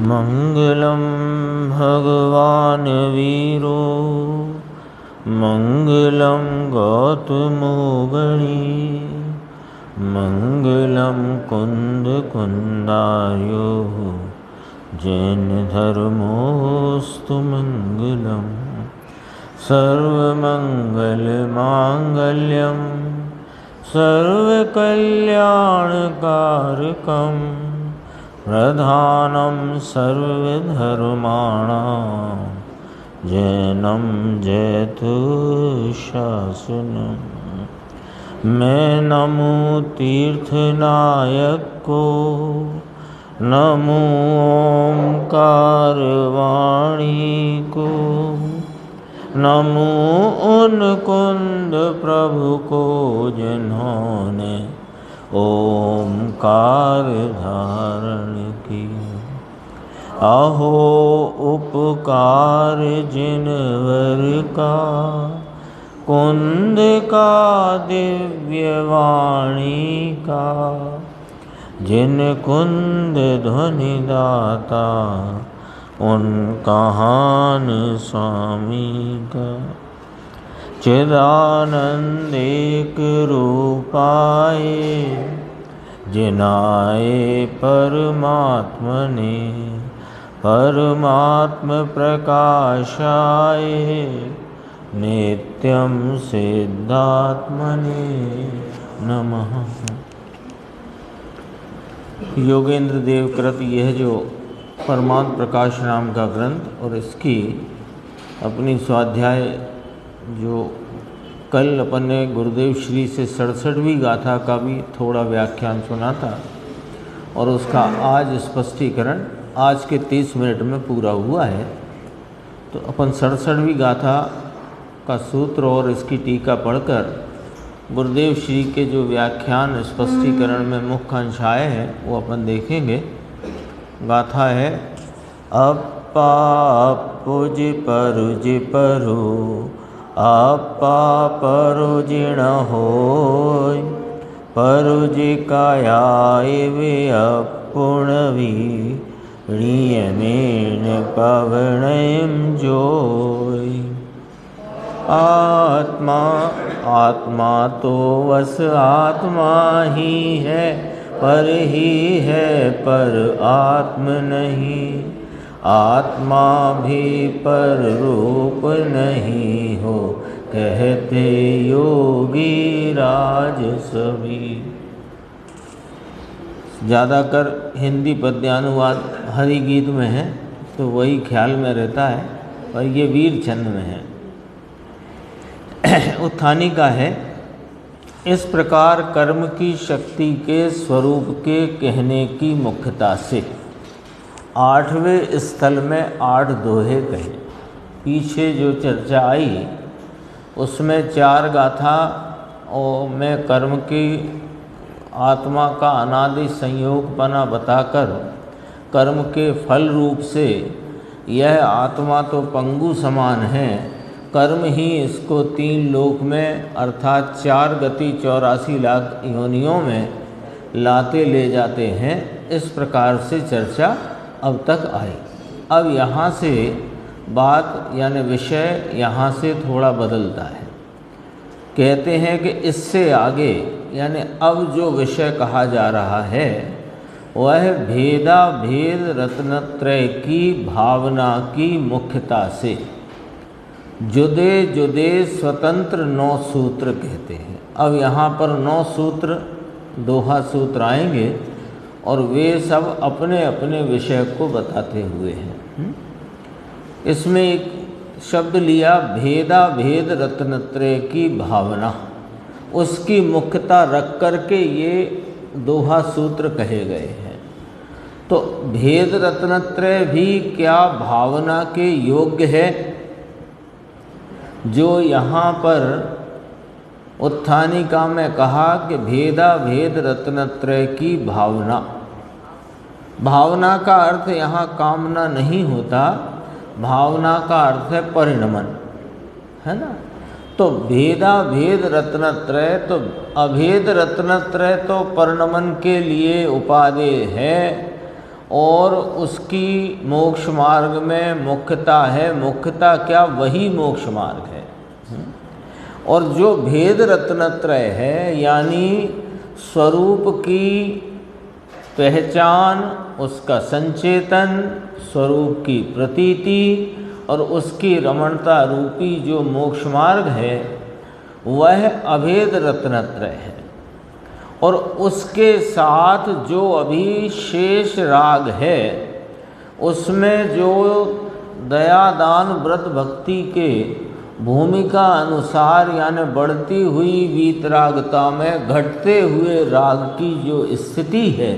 मंगलम भगवान वीरो मंगलम गौतमो गणी मंगलम कुंद कुंदार्यो जैन धर्मोस्तु मंगलम सर्वमंगल मांगल्यम सर्वकल्याणकारकम प्रधानं सर्वधर्माणां जैनं जयतु शासनम्। मैं नमो तीर्थनायक को, नमो ओंकार वाणी को, नमो उन कुंद प्रभु को जिन्होंने ओंकार धारण की। अहो उपकार जिनवर का, कुंद का दिव्य वाणी का, जिन कुंद ध्वनि दाता उन कहान स्वामी का। चिदानंद एक रूपाए जिनाए परमात्मने, परमात्म प्रकाशाए नित्यं सिद्धात्मने नमः। योगेंद्र देव कृत यह जो परमात्म प्रकाश नाम का ग्रंथ और इसकी अपनी स्वाध्याय जो कल अपन ने गुरुदेव श्री से 67वीं गाथा का भी थोड़ा व्याख्यान सुना था और उसका आज स्पष्टीकरण आज के 30 मिनट में पूरा हुआ है। तो अपन 67वीं गाथा का सूत्र और इसकी टीका पढ़कर गुरुदेव श्री के जो व्याख्यान स्पष्टीकरण में मुख्य अंश आए हैं वो अपन देखेंगे। गाथा है अपा पुज परुज परो आपा परुजिण होय, परुज कायाय वे अपुणवी णीयनेन पवणयं जोय। आत्मा आत्मा तो वस आत्मा ही है, पर ही है पर आत्म नहीं। आत्मा भी पर रूप नहीं हो, कहते योगी राज सभी। ज़्यादातर हिंदी पद्यानुवाद हरि गीत में है तो वही ख्याल में रहता है, और ये वीर छंद में है। उत्थानी का है इस प्रकार कर्म की शक्ति के स्वरूप के कहने की मुख्यता से 8वें स्थल में 8 दोहे कहे। पीछे जो चर्चा आई उसमें 4 गाथा और में कर्म की आत्मा का अनादि संयोगपना बताकर कर्म के फल रूप से यह आत्मा तो पंगु समान है, कर्म ही इसको 3 लोक में अर्थात 4 गति 84 लाख योनियों में लाते ले जाते हैं। इस प्रकार से चर्चा अब तक आई। अब यहाँ से बात यानी विषय यहाँ से थोड़ा बदलता है। कहते हैं कि इससे आगे यानी अब जो विषय कहा जा रहा है वह भेदा भेद रत्नत्रय की भावना की मुख्यता से जुदे जुदे स्वतंत्र 9 सूत्र कहते हैं। अब यहाँ पर 9 सूत्र दोहा सूत्र आएंगे और वे सब अपने अपने विषय को बताते हुए हैं। इसमें एक शब्द लिया भेदा भेद रत्नत्रय की भावना, उसकी मुख्यता रख कर के ये दोहा सूत्र कहे गए हैं। तो भेद रत्नत्रय भी क्या भावना के योग्य है? जो यहाँ पर उत्थानिका में कहा कि भेदा भेद रत्नत्रय की भावना, भावना का अर्थ यहाँ कामना नहीं होता, भावना का अर्थ है परिणमन, है ना। तो भेदा भेद रत्नत्रय, तो अभेद रत्नत्रय तो परिणमन के लिए उपादेय है और उसकी मोक्ष मार्ग में मुख्यता है। मुख्यता क्या? वही मोक्ष मार्ग है। और जो भेद रत्नत्रय है, यानी स्वरूप की पहचान, उसका संचेतन, स्वरूप की प्रतीति और उसकी रमणता रूपी जो मोक्ष मार्ग है, वह अभेद रत्नत्रय है। और उसके साथ जो अभी शेष राग है, उसमें जो दया दान व्रत भक्ति के भूमिका अनुसार, यानी बढ़ती हुई वीतरागता में घटते हुए राग की जो स्थिति है,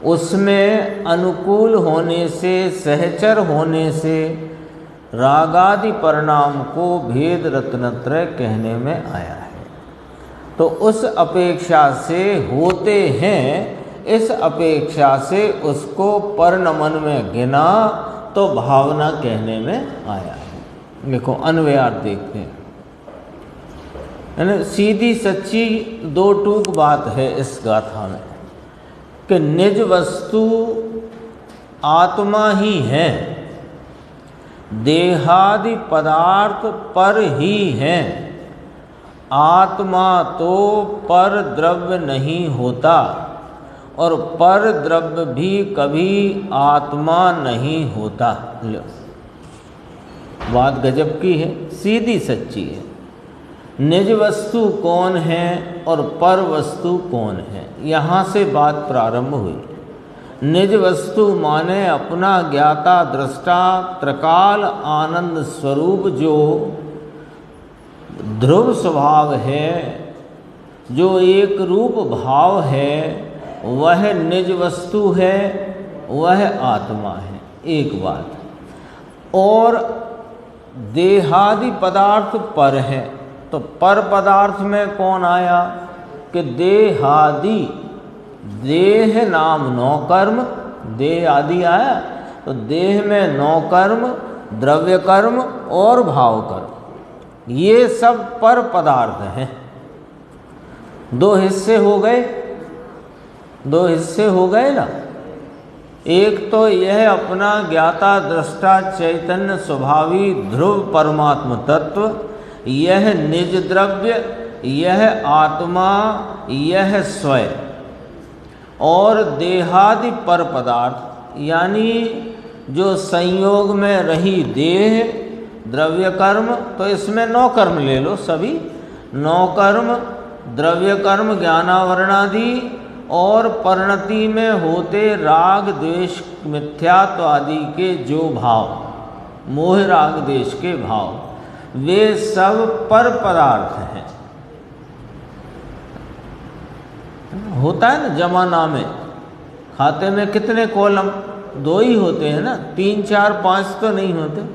उसमें अनुकूल होने से, सहचर होने से रागादि परिणाम को भेद रत्नत्रय कहने में आया है। तो उस अपेक्षा से होते हैं, इस अपेक्षा से उसको परिणमन में गिना तो भावना कहने में आया है। देखो अन्वयार्थ देखते हैं, यानी सीधी सच्ची दो टूक बात है इस गाथा में कि निज वस्तु आत्मा ही है, देहादि पदार्थ पर ही हैं। आत्मा तो पर द्रव्य नहीं होता और पर द्रव्य भी कभी आत्मा नहीं होता। लो, बात गजब की है, सीधी सच्ची है। निज वस्तु कौन है और पर वस्तु कौन है, यहाँ से बात प्रारंभ हुई। निज वस्तु माने अपना ज्ञाता दृष्टा त्रिकाल आनंद स्वरूप जो ध्रुव स्वभाव है, जो एक रूप भाव है, वह निज वस्तु है, वह आत्मा है। एक बात। और देहादि पदार्थ पर है, तो पर पदार्थ में कौन आया कि देहादि, देह नाम नौ कर्म, देह आदि आया, तो देह में नौ कर्म, द्रव्य कर्म और भाव कर्म, ये सब पर पदार्थ हैं। दो हिस्से हो गए, दो हिस्से हो गए ना। एक तो यह अपना ज्ञाता दृष्टा चैतन्य स्वभावी ध्रुव परमात्म तत्व, यह निज द्रव्य, यह आत्मा, यह स्वयं। और देहादि पर पदार्थ, यानी जो संयोग में रही देह, द्रव्य कर्म, तो इसमें नौ कर्म ले लो, सभी नौ कर्म, द्रव्य कर्म ज्ञानावरणादि, और परिणति में होते राग द्वेष मिथ्यात्व आदि के जो भाव, मोह राग द्वेष के भाव, वे सब पर पदार्थ हैं। होता है ना जमाना में, खाते में कितने कॉलम? दो ही होते हैं ना, 3 4 5 तो नहीं होते।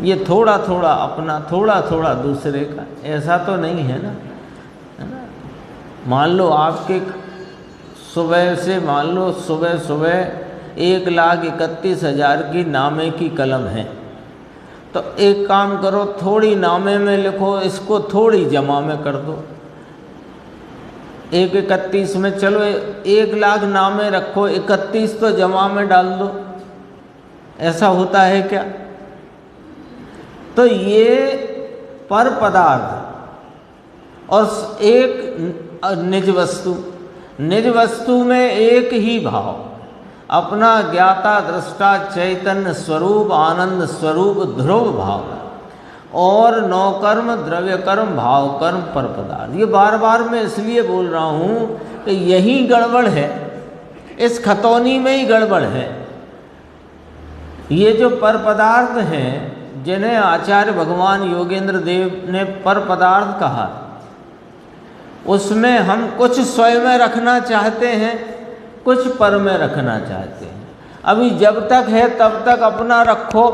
ये थोड़ा थोड़ा अपना, थोड़ा थोड़ा दूसरे का, ऐसा तो नहीं है ना, है ना। मान लो आपके सुबह से, मान लो सुबह सुबह 1,31,000 की नामे की कलम है, तो एक काम करो, थोड़ी नामे में लिखो, इसको थोड़ी जमा में कर दो। 1,31 में चलो 1,00,000 नामे रखो, 31 तो जमा में डाल दो। ऐसा होता है क्या? तो ये पर पदार्थ और एक निज वस्तु, निज वस्तु में एक ही भाव, अपना ज्ञाता दृष्टा चैतन्य स्वरूप आनंद स्वरूप ध्रुव भाव, और नौ कर्म द्रव्य कर्म भाव कर्म पर पदार्थ। ये बार बार मैं इसलिए बोल रहा हूँ कि यही गड़बड़ है, इस खतौनी में ही गड़बड़ है। ये जो पर पदार्थ हैं, जिन्हें आचार्य भगवान योगेंद्र देव ने पर पदार्थ कहा, उसमें हम कुछ स्वयं में रखना चाहते हैं, कुछ पर में रखना चाहते हैं। अभी जब तक है तब तक अपना रखो,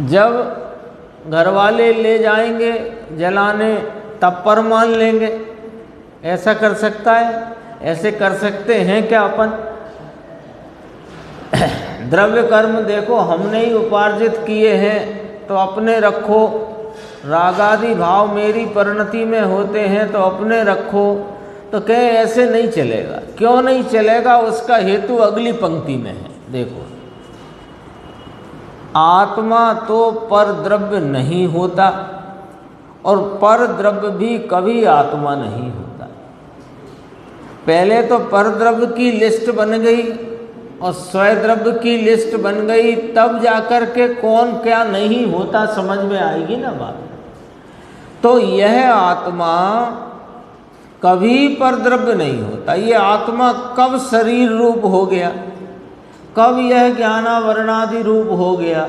जब घर वाले ले जाएंगे जलाने तब पर मान लेंगे। ऐसा कर सकता है? ऐसे कर सकते हैं क्या अपन? द्रव्य कर्म देखो हमने ही उपार्जित किए हैं तो अपने रखो, रागादि भाव मेरी परिणति में होते हैं तो अपने रखो, तो कहे ऐसे नहीं चलेगा। क्यों नहीं चलेगा? उसका हेतु अगली पंक्ति में है। देखो, आत्मा तो पर द्रव्य नहीं होता और पर द्रव्य भी कभी आत्मा नहीं होता। पहले तो पर द्रव्य की लिस्ट बन गई और स्वद्रव्य की लिस्ट बन गई, तब जाकर के कौन क्या नहीं होता समझ में आएगी ना बात। तो यह आत्मा कभी पर द्रव्य नहीं होता। ये आत्मा कब शरीर रूप हो गया? कब यह ज्ञानावरणादि रूप हो गया?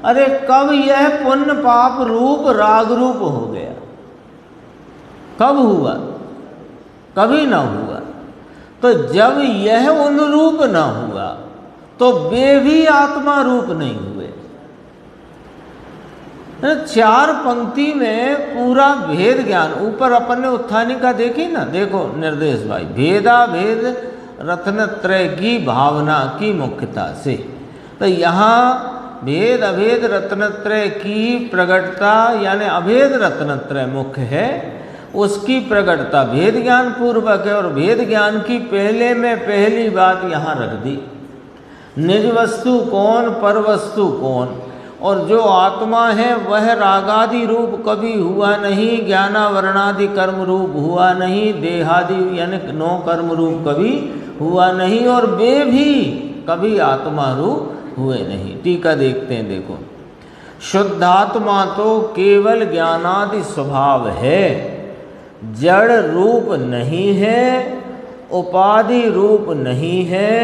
अरे कब यह पुण्य पाप रूप राग रूप हो गया? कब हुआ? कभी ना हुआ। तो जब यह उन रूप ना हुआ तो वे भी आत्मा रूप नहीं हुए। चार पंक्ति में पूरा भेद ज्ञान। ऊपर अपन ने उत्थानी का देखी ना, देखो निर्देश भाई, भेदा भेद रत्नत्रय की भावना की मुख्यता से। तो यहाँ भेद अभेद रत्नत्रय की प्रगटता, यानी अभेद रत्नत्रय मुख्य है, उसकी प्रगटता भेद ज्ञान पूर्वक है। और भेद ज्ञान की पहले में पहली बात यहाँ रख दी, निज वस्तु कौन, पर वस्तु कौन। और जो आत्मा है वह रागादि रूप कभी हुआ नहीं, ज्ञानावरणादि कर्म रूप हुआ नहीं, देहादि यानी 9 कर्म रूप कभी हुआ नहीं, और वे भी कभी आत्मा रूप हुए नहीं। टीका देखते हैं, देखो, शुद्धात्मा तो केवल ज्ञानादि स्वभाव है, जड़ रूप नहीं है, उपाधि रूप नहीं है,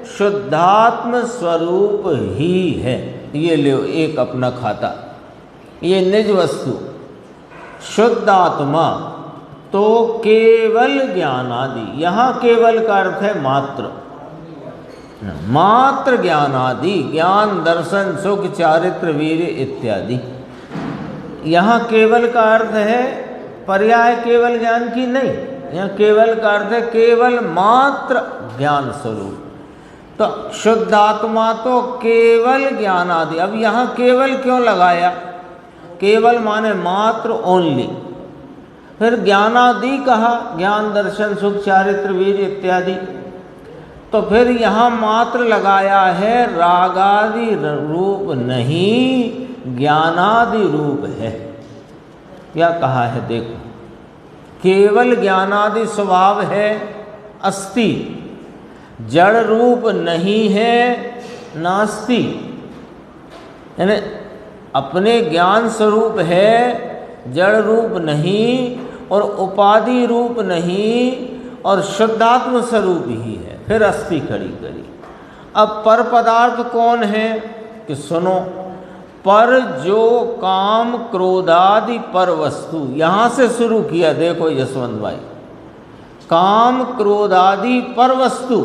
शुद्धात्म स्वरूप ही है। ये ले एक अपना खाता, ये निज वस्तु शुद्ध आत्मा तो केवल ज्ञानादि। यहाँ केवल का अर्थ है मात्र, मात्र ज्ञानादि, ज्ञान दर्शन सुख चारित्र वीर्य इत्यादि। यहाँ केवल का अर्थ है पर्याय केवल ज्ञान की नहीं, यहाँ केवल का अर्थ है केवल मात्र ज्ञान स्वरूप। तो शुद्ध आत्मा तो केवल ज्ञानादि। अब यहाँ केवल क्यों लगाया? केवल माने मात्र, ओनली। फिर ज्ञानादि कहा, ज्ञान दर्शन सुख चारित्र वीर्य इत्यादि। तो फिर यहाँ मात्र लगाया है, रागादि रूप नहीं, ज्ञानादि रूप है। क्या कहा है? देखो, केवल ज्ञानादि स्वभाव है, अस्ति, जड़ रूप नहीं है, नास्ति, यानी अपने ज्ञान स्वरूप है, जड़ रूप नहीं और उपाधि रूप नहीं और शुद्धात्म स्वरूप ही है। फिर अस्ति खड़ी करी। अब पर पदार्थ कौन है? कि सुनो, पर जो काम क्रोधादि पर वस्तु, यहाँ से शुरू किया। देखो यशवंत भाई, काम क्रोधादि पर वस्तु,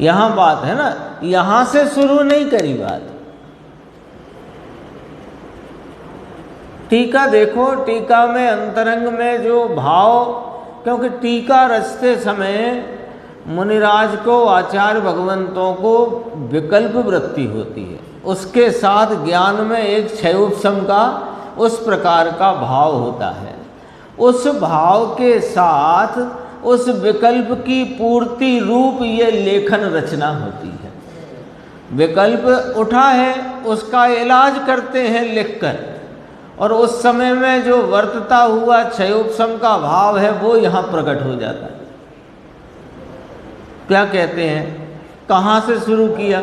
यहाँ बात है ना, यहाँ से शुरू नहीं करी बात। टीका देखो, टीका में अंतरंग में जो भाव, क्योंकि टीका रचते समय मुनिराज को, आचार्य भगवंतों को विकल्प वृत्ति होती है, उसके साथ ज्ञान में एक क्षयोपशम का उस प्रकार का भाव होता है। उस भाव के साथ उस विकल्प की पूर्ति रूप ये लेखन रचना होती है। विकल्प उठा है, उसका इलाज करते हैं लिखकर, और उस समय में जो वर्तता हुआ क्षयोपशम का भाव है वो यहाँ प्रकट हो जाता है। क्या कहते हैं? कहाँ से शुरू किया?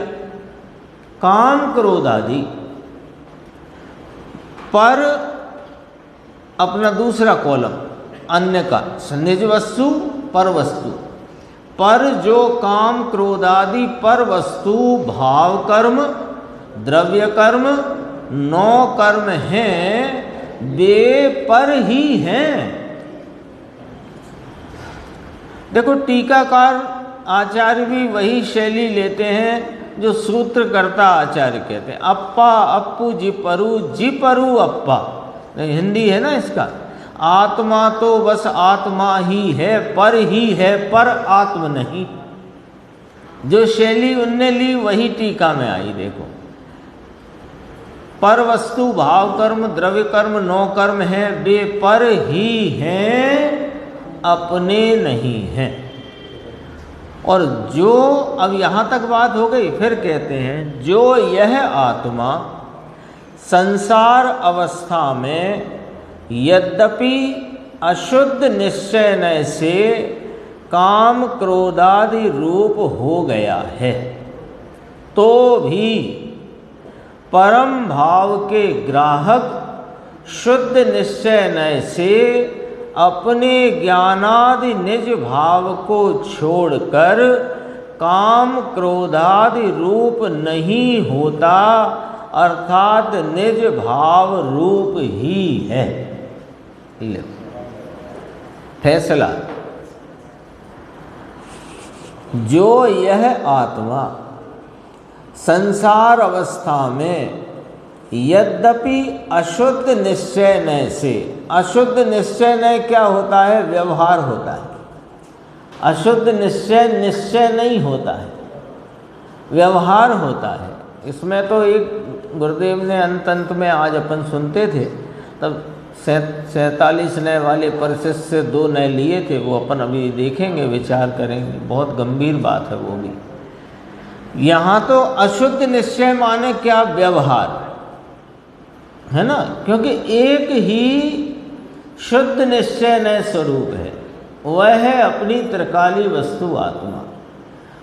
काम क्रोध आदि पर, अपना दूसरा कॉलम अन्य का, निज वस्तु पर वस्तु, पर जो काम क्रोधादि पर वस्तु भाव कर्म द्रव्य कर्म 9 कर्म हैं, वे पर ही हैं। देखो, टीकाकार आचार्य भी वही शैली लेते हैं जो सूत्रकर्ता आचार्य कहते हैं। अप्पा अप्पू जी परु अप्पा, हिंदी है ना इसका। आत्मा तो बस आत्मा ही है, पर ही है, पर आत्म नहीं। जो शैली उनने ली वही टीका में आई। देखो, पर वस्तु भाव कर्म द्रव्य कर्म 9 कर्म हैं, वे पर ही हैं, अपने नहीं हैं। और जो, अब यहाँ तक बात हो गई, फिर कहते हैं जो यह आत्मा संसार अवस्था में यद्यपि अशुद्ध निश्चय से काम क्रोधादि रूप हो गया है, तो भी परम भाव के ग्राहक शुद्ध निश्चय से अपने ज्ञानादि निज भाव को छोड़कर काम क्रोधादि रूप नहीं होता, अर्थात निज भाव रूप ही है। ले फैसला, जो यह आत्मा संसार अवस्था में यद्यपि अशुद्ध निश्चय से, अशुद्ध निश्चय क्या होता है? व्यवहार होता है। अशुद्ध निश्चय नहीं होता है, व्यवहार होता है। इसमें तो एक गुरुदेव ने अंत में आज अपन सुनते थे, तब 47 नए वाले परिशिष्ट से 2 नए लिए थे, वो अपन अभी देखेंगे, विचार करेंगे, बहुत गंभीर बात है वो भी। यहाँ तो अशुद्ध निश्चय माने क्या? व्यवहार है ना, क्योंकि एक ही शुद्ध निश्चय स्वरूप है, वह है अपनी त्रिकाली वस्तु आत्मा।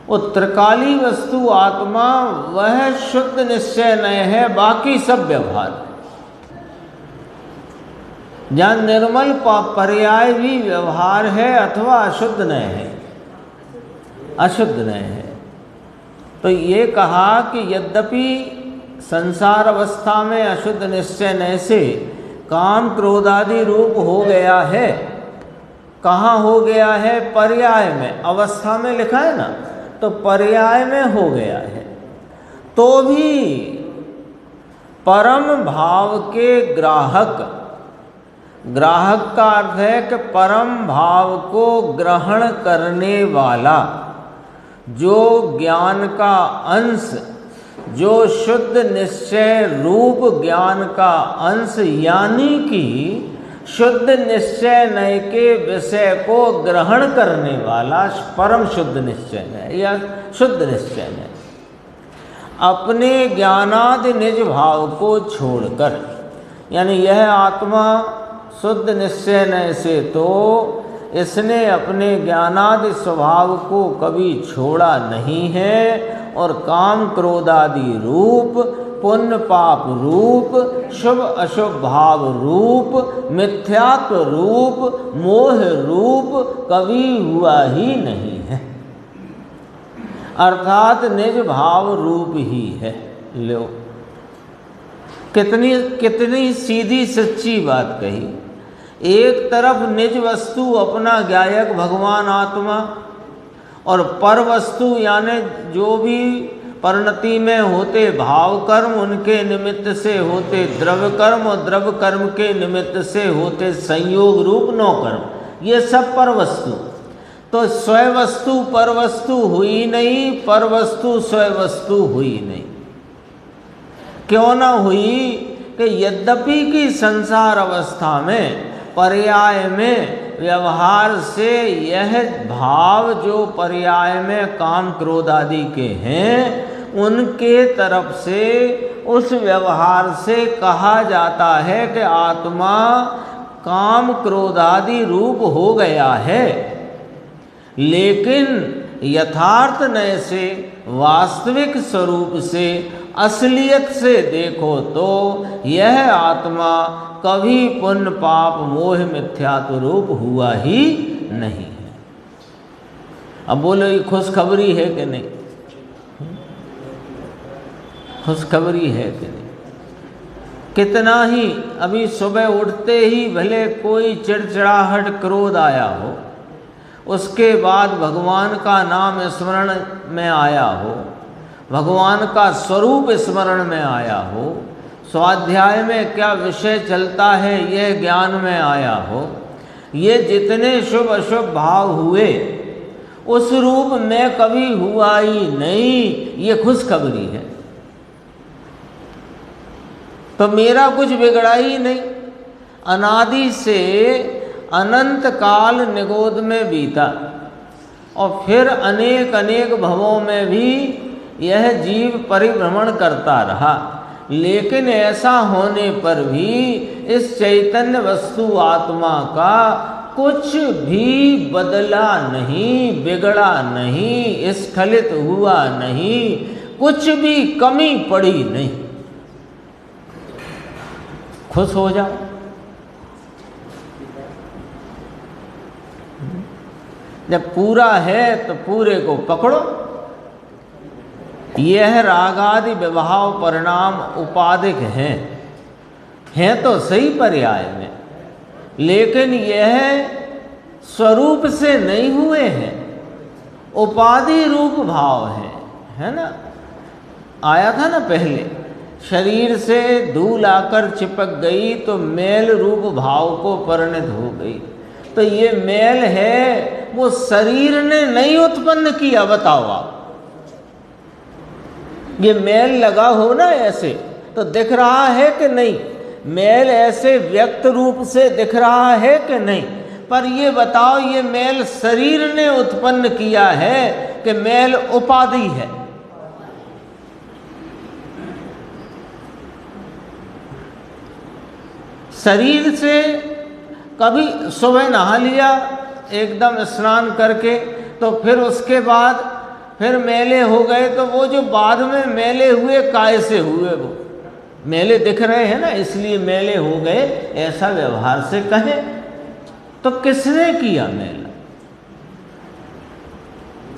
वो त्रिकाली वस्तु आत्मा वह शुद्ध निश्चय है, बाकी सब व्यवहार है। जहाँ निर्मल पर्याय भी व्यवहार है अथवा अशुद्ध नय है, अशुद्ध नय है। तो ये कहा कि यद्यपि संसार अवस्था में अशुद्ध निश्चय से काम क्रोधादि रूप हो गया है। कहाँ हो गया है? पर्याय में, अवस्था में लिखा है ना, तो पर्याय में हो गया है। तो भी परम भाव के ग्राहक, ग्राहक का अर्थ है कि परम भाव को ग्रहण करने वाला, जो ज्ञान का अंश, जो शुद्ध निश्चय रूप ज्ञान का अंश, यानी कि शुद्ध निश्चय नय के विषय को ग्रहण करने वाला परम शुद्ध निश्चय है या शुद्ध निश्चय है, अपने ज्ञानादि निज भाव को छोड़कर, यानी यह आत्मा शुद्ध निश्चय नय से तो इसने अपने ज्ञानादि स्वभाव को कभी छोड़ा नहीं है, और काम क्रोधादि रूप, पुण्य पाप रूप, शुभ अशुभ भाव रूप, मिथ्यात्व रूप, मोह रूप कभी हुआ ही नहीं है, अर्थात निज भाव रूप ही है। लो, कितनी सीधी सच्ची बात कही। एक तरफ निज वस्तु अपना ज्ञायक भगवान आत्मा, और पर वस्तु यानी जो भी परिणति में होते भाव कर्म, उनके निमित्त से होते द्रव्य कर्म, और द्रव्य कर्म के निमित्त से होते संयोग रूप 9 कर्म, ये सब पर वस्तु। तो स्वय वस्तु पर वस्तु हुई नहीं, पर वस्तु स्वय वस्तु हुई नहीं। क्यों ना हुई? कि यद्यपि की संसार अवस्था में पर्याय में व्यवहार से यह भाव जो पर्याय में काम क्रोध आदि के हैं, उनके तरफ से उस व्यवहार से कहा जाता है कि आत्मा काम क्रोध आदि रूप हो गया है। लेकिन यथार्थ नय से, वास्तविक स्वरूप से, असलियत से देखो तो यह आत्मा कभी पुण्य पाप मोह मिथ्यात्व रूप हुआ ही नहीं है। अब बोलो ये खुशखबरी है कि नहीं? खुशखबरी है कि नहीं? कितना ही अभी सुबह उठते ही भले कोई चिड़चिड़ाहट क्रोध आया हो, उसके बाद भगवान का नाम स्मरण में आया हो, भगवान का स्वरूप स्मरण में आया हो, स्वाध्याय में क्या विषय चलता है यह ज्ञान में आया हो, ये जितने शुभ अशुभ भाव हुए उस रूप में कभी हुआ ही नहीं, ये खुशखबरी है। तो मेरा कुछ बिगड़ा ही नहीं। अनादि से अनंत काल निगोद में बीता और फिर अनेक अनेक भवों में भी यह जीव परिभ्रमण करता रहा, लेकिन ऐसा होने पर भी इस चैतन्य वस्तु आत्मा का कुछ भी बदला नहीं, बिगड़ा नहीं, स्खलित हुआ नहीं, कुछ भी कमी पड़ी नहीं। खुश हो जाओ। जब पूरा है तो पूरे को पकड़ो। यह रागादि विभाव परिणाम उपाधिक हैं तो सही पर्याय में, लेकिन यह स्वरूप से नहीं हुए हैं, उपाधि रूप भाव है ना। आया था ना पहले, शरीर से धूल आकर चिपक गई तो मैल रूप भाव को परिणत हो गई। तो ये मैल है वो शरीर ने नहीं उत्पन्न किया। बताओ आप, ये मैल लगा हो ना ऐसे तो दिख रहा है कि नहीं? मैल ऐसे व्यक्त रूप से दिख रहा है कि नहीं? पर ये बताओ, ये मैल शरीर ने उत्पन्न किया है कि मैल उपाधि है? शरीर से कभी सुबह नहा लिया एकदम स्नान करके, तो फिर उसके बाद फिर मेले हो गए, तो वो जो बाद में मेले हुए काय से हुए? वो मेले दिख रहे हैं ना, इसलिए मेले हो गए, ऐसा व्यवहार से कहें तो किसने किया मेला?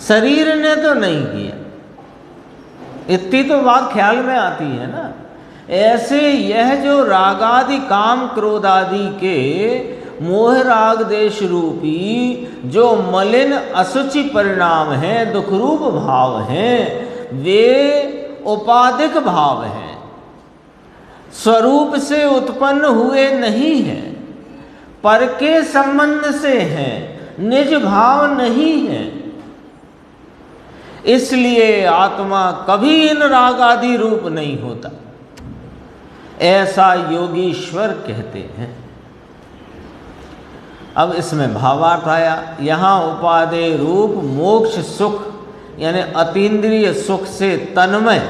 शरीर ने तो नहीं किया। इतनी तो बात ख्याल में आती है ना। ऐसे यह जो रागादि काम क्रोध आदि के मोह राग देश रूपी जो मलिन असुचि परिणाम हैं, दुख रूप भाव हैं, वे उपाधिक भाव हैं, स्वरूप से उत्पन्न हुए नहीं हैं, पर के संबंध से हैं, निज भाव नहीं है। इसलिए आत्मा कभी इन राग आदि रूप नहीं होता, ऐसा योगीश्वर कहते हैं। अब इसमें भावार्थ आया। यहाँ उपादेय रूप मोक्ष सुख यानी अतीन्द्रिय सुख से तन्मय,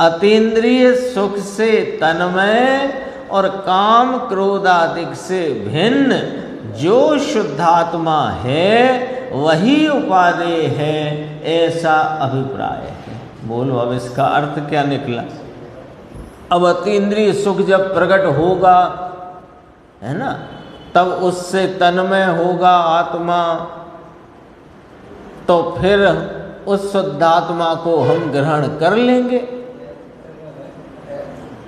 अतीन्द्रिय सुख से तन्मय और काम क्रोधादिक से भिन्न जो शुद्धात्मा है वही उपादेय है, ऐसा अभिप्राय है। बोलो अब इसका अर्थ क्या निकला? अब अतीन्द्रिय सुख जब प्रकट होगा, है ना, तब उससे तन्मय होगा आत्मा, तो फिर उस शुद्धात्मा को हम ग्रहण कर लेंगे,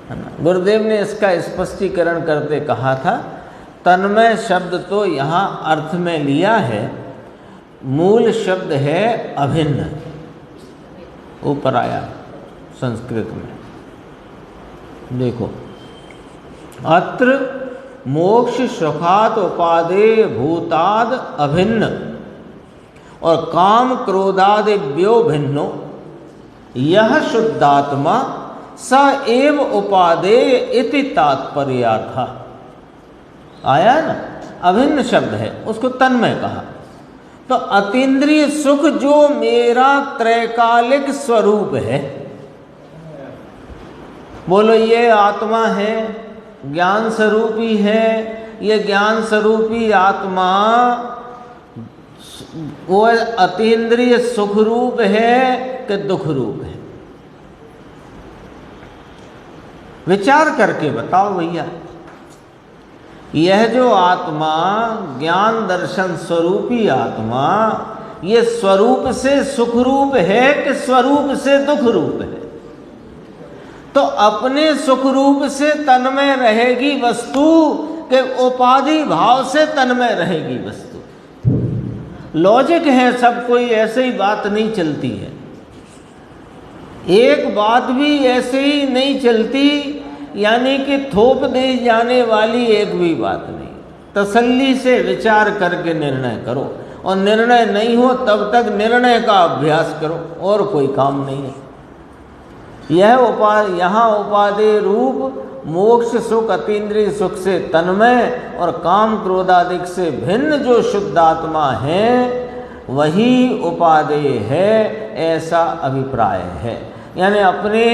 है ना। गुरुदेव ने इसका स्पष्टीकरण करते कहा था, तन्मय शब्द तो यहाँ अर्थ में लिया है, मूल शब्द है अभिन्न, ऊपर आया संस्कृत में। देखो, अत्र मोक्ष सुखात उपादेय भूताद अभिन्न और काम क्रोधादिभ्यो भिन्नो यह शुद्धात्मा स एव उपादेय इति तात्पर्यार्थ। आया ना, अभिन्न शब्द है, उसको तन्मय कहा। तो अतीन्द्रिय सुख जो मेरा त्रैकालिक स्वरूप है, बोलो ये आत्मा है, ज्ञान स्वरूपी है, ये ज्ञान स्वरूपी आत्मा वो अतीन्द्रिय सुख रूप है कि दुख रूप है? विचार करके बताओ भैया। यह जो आत्मा ज्ञान दर्शन स्वरूपी आत्मा, ये स्वरूप से सुख रूप है कि स्वरूप से दुख रूप है? तो अपने सुख रूप से तन्मय रहेगी वस्तु के उपाधि भाव से तन्मय रहेगी वस्तु? लॉजिक है सब, कोई ऐसे ही बात नहीं चलती है। एक बात भी ऐसे ही नहीं चलती, यानी कि थोप दे जाने वाली एक भी बात नहीं। तसल्ली से विचार करके निर्णय करो, और निर्णय नहीं हो तब तक निर्णय का अभ्यास करो, और कोई काम नहीं है। यह यहाँ उपादेय रूप मोक्ष सुख अतीन्द्रिय सुख से तन्मय और काम क्रोधादिक से भिन्न जो शुद्ध आत्मा है वही उपादेय है, ऐसा अभिप्राय है। यानी अपने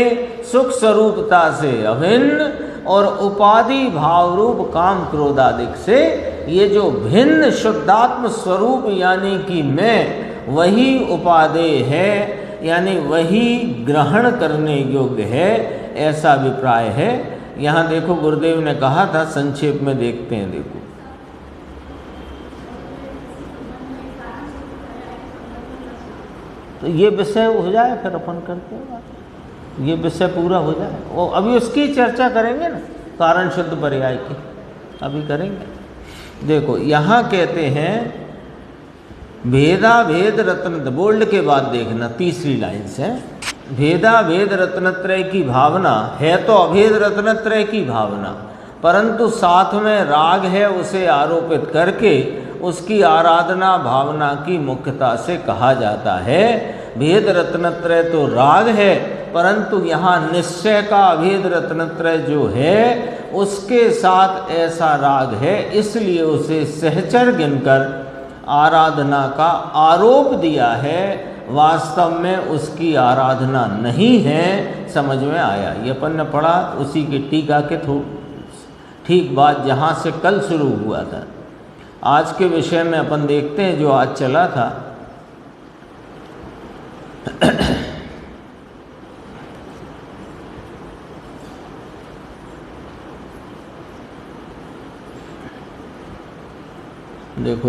सुख स्वरूपता से अभिन्न और उपाधि भाव रूप काम क्रोधादिक से ये जो भिन्न शुद्धात्म स्वरूप यानी कि मैं, वही उपादेय है, यानी वही ग्रहण करने योग्य है, ऐसा अभिप्राय है। यहाँ देखो गुरुदेव ने कहा था, संक्षेप में देखते हैं। देखो तो ये विषय हो जाए, फिर अपन करते हैं, ये विषय पूरा हो जाए। वो अभी उसकी चर्चा करेंगे ना, कारण शुद्ध पर्याय की अभी करेंगे। देखो यहाँ कहते हैं भेदा भेद रत्न, बोल्ड के बाद देखना तीसरी लाइन से, भेदा भेद रत्नत्रय की भावना है तो अभेद रत्नत्रय की भावना, परंतु साथ में राग है उसे आरोपित करके उसकी आराधना भावना की मुख्यता से कहा जाता है। भेद रत्नत्रय तो राग है, परंतु यहाँ निश्चय का अभेद रत्नत्रय जो है उसके साथ ऐसा राग है, इसलिए उसे सहचर गिनकर आराधना का आरोप दिया है। वास्तव में उसकी आराधना नहीं है। समझ में आया? ये अपन ने पढ़ा उसी की टीका के ठीक बात जहाँ से कल शुरू हुआ था। आज के विषय में अपन देखते हैं जो आज चला था। देखो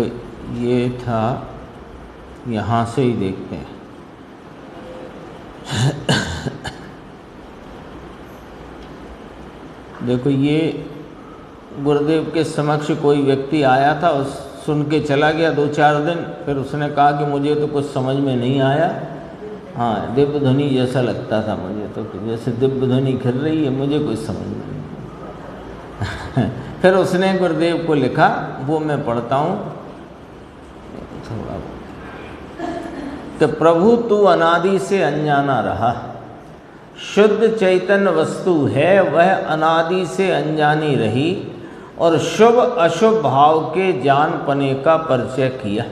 ये था, यहाँ से ही देखते हैं। देखो ये गुरुदेव के समक्ष कोई व्यक्ति आया था, उस सुन के चला गया 2-4 दिन, फिर उसने कहा कि मुझे तो कुछ समझ में नहीं आया। हाँ, दिव्य ध्वनि जैसा लगता था मुझे, तो जैसे दिव्य ध्वनि खिल रही है, मुझे कुछ समझ में नहीं। फिर उसने गुरुदेव को लिखा, वो मैं पढ़ता हूँ थोड़ा, कि प्रभु तू अनादि से अनजाना रहा, शुद्ध चैतन्य वस्तु है वह अनादि से अनजानी रही, और शुभ अशुभ भाव के जान पने का परिचय किया।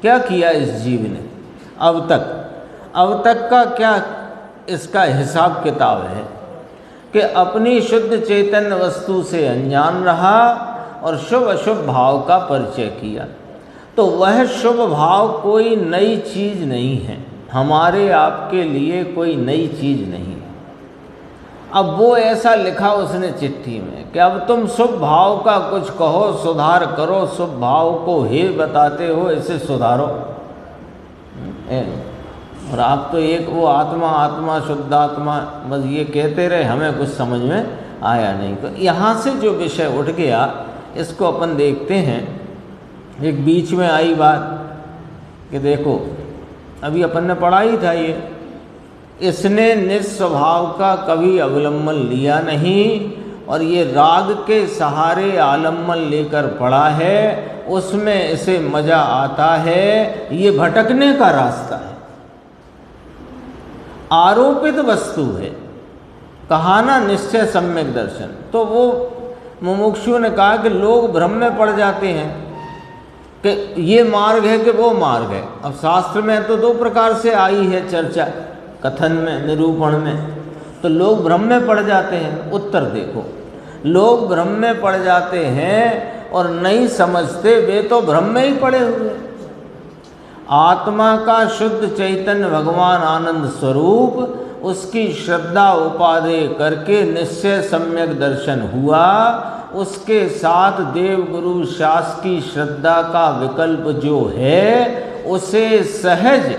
क्या किया इस जीव ने अब तक का क्या इसका हिसाब किताब है कि अपनी शुद्ध चैतन्य वस्तु से अनजान रहा और शुभ अशुभ भाव का परिचय किया। तो वह शुभ भाव कोई नई चीज़ नहीं है, हमारे आपके लिए कोई नई चीज़ नहीं है। अब वो ऐसा लिखा उसने चिट्ठी में कि अब तुम शुभ भाव का कुछ कहो, सुधार करो, शुभ भाव को हे बताते हो, इसे सुधारो। और आप तो एक वो आत्मा शुद्ध आत्मा बस ये कहते रहे, हमें कुछ समझ में आया नहीं। तो यहाँ से जो विषय उठ गया इसको अपन देखते हैं। एक बीच में आई बात कि देखो अभी अपन ने पढ़ा ही था, ये इसने निस्वभाव का कभी अवलंबन लिया नहीं और ये राग के सहारे आलम्बन लेकर पड़ा है, उसमें इसे मजा आता है। ये भटकने का रास्ता है, आरोपित वस्तु है, कहा ना निश्चय सम्यक दर्शन। तो वो मुमुक्षु ने कहा कि लोग भ्रम में पड़ जाते हैं कि ये मार्ग है कि वो मार्ग है। अब शास्त्र में तो 2 प्रकार से आई है चर्चा, कथन में, निरूपण में। तो लोग भ्रम में पड़ जाते हैं। उत्तर देखो, लोग भ्रम में पड़ जाते हैं और नहीं समझते, वे तो भ्रम में ही पड़े हुए। आत्मा का शुद्ध चैतन्य भगवान आनंद स्वरूप, उसकी श्रद्धा उपादेय करके निश्चय सम्यक दर्शन हुआ। उसके साथ देव गुरु शास्त्र की श्रद्धा का विकल्प जो है उसे सहज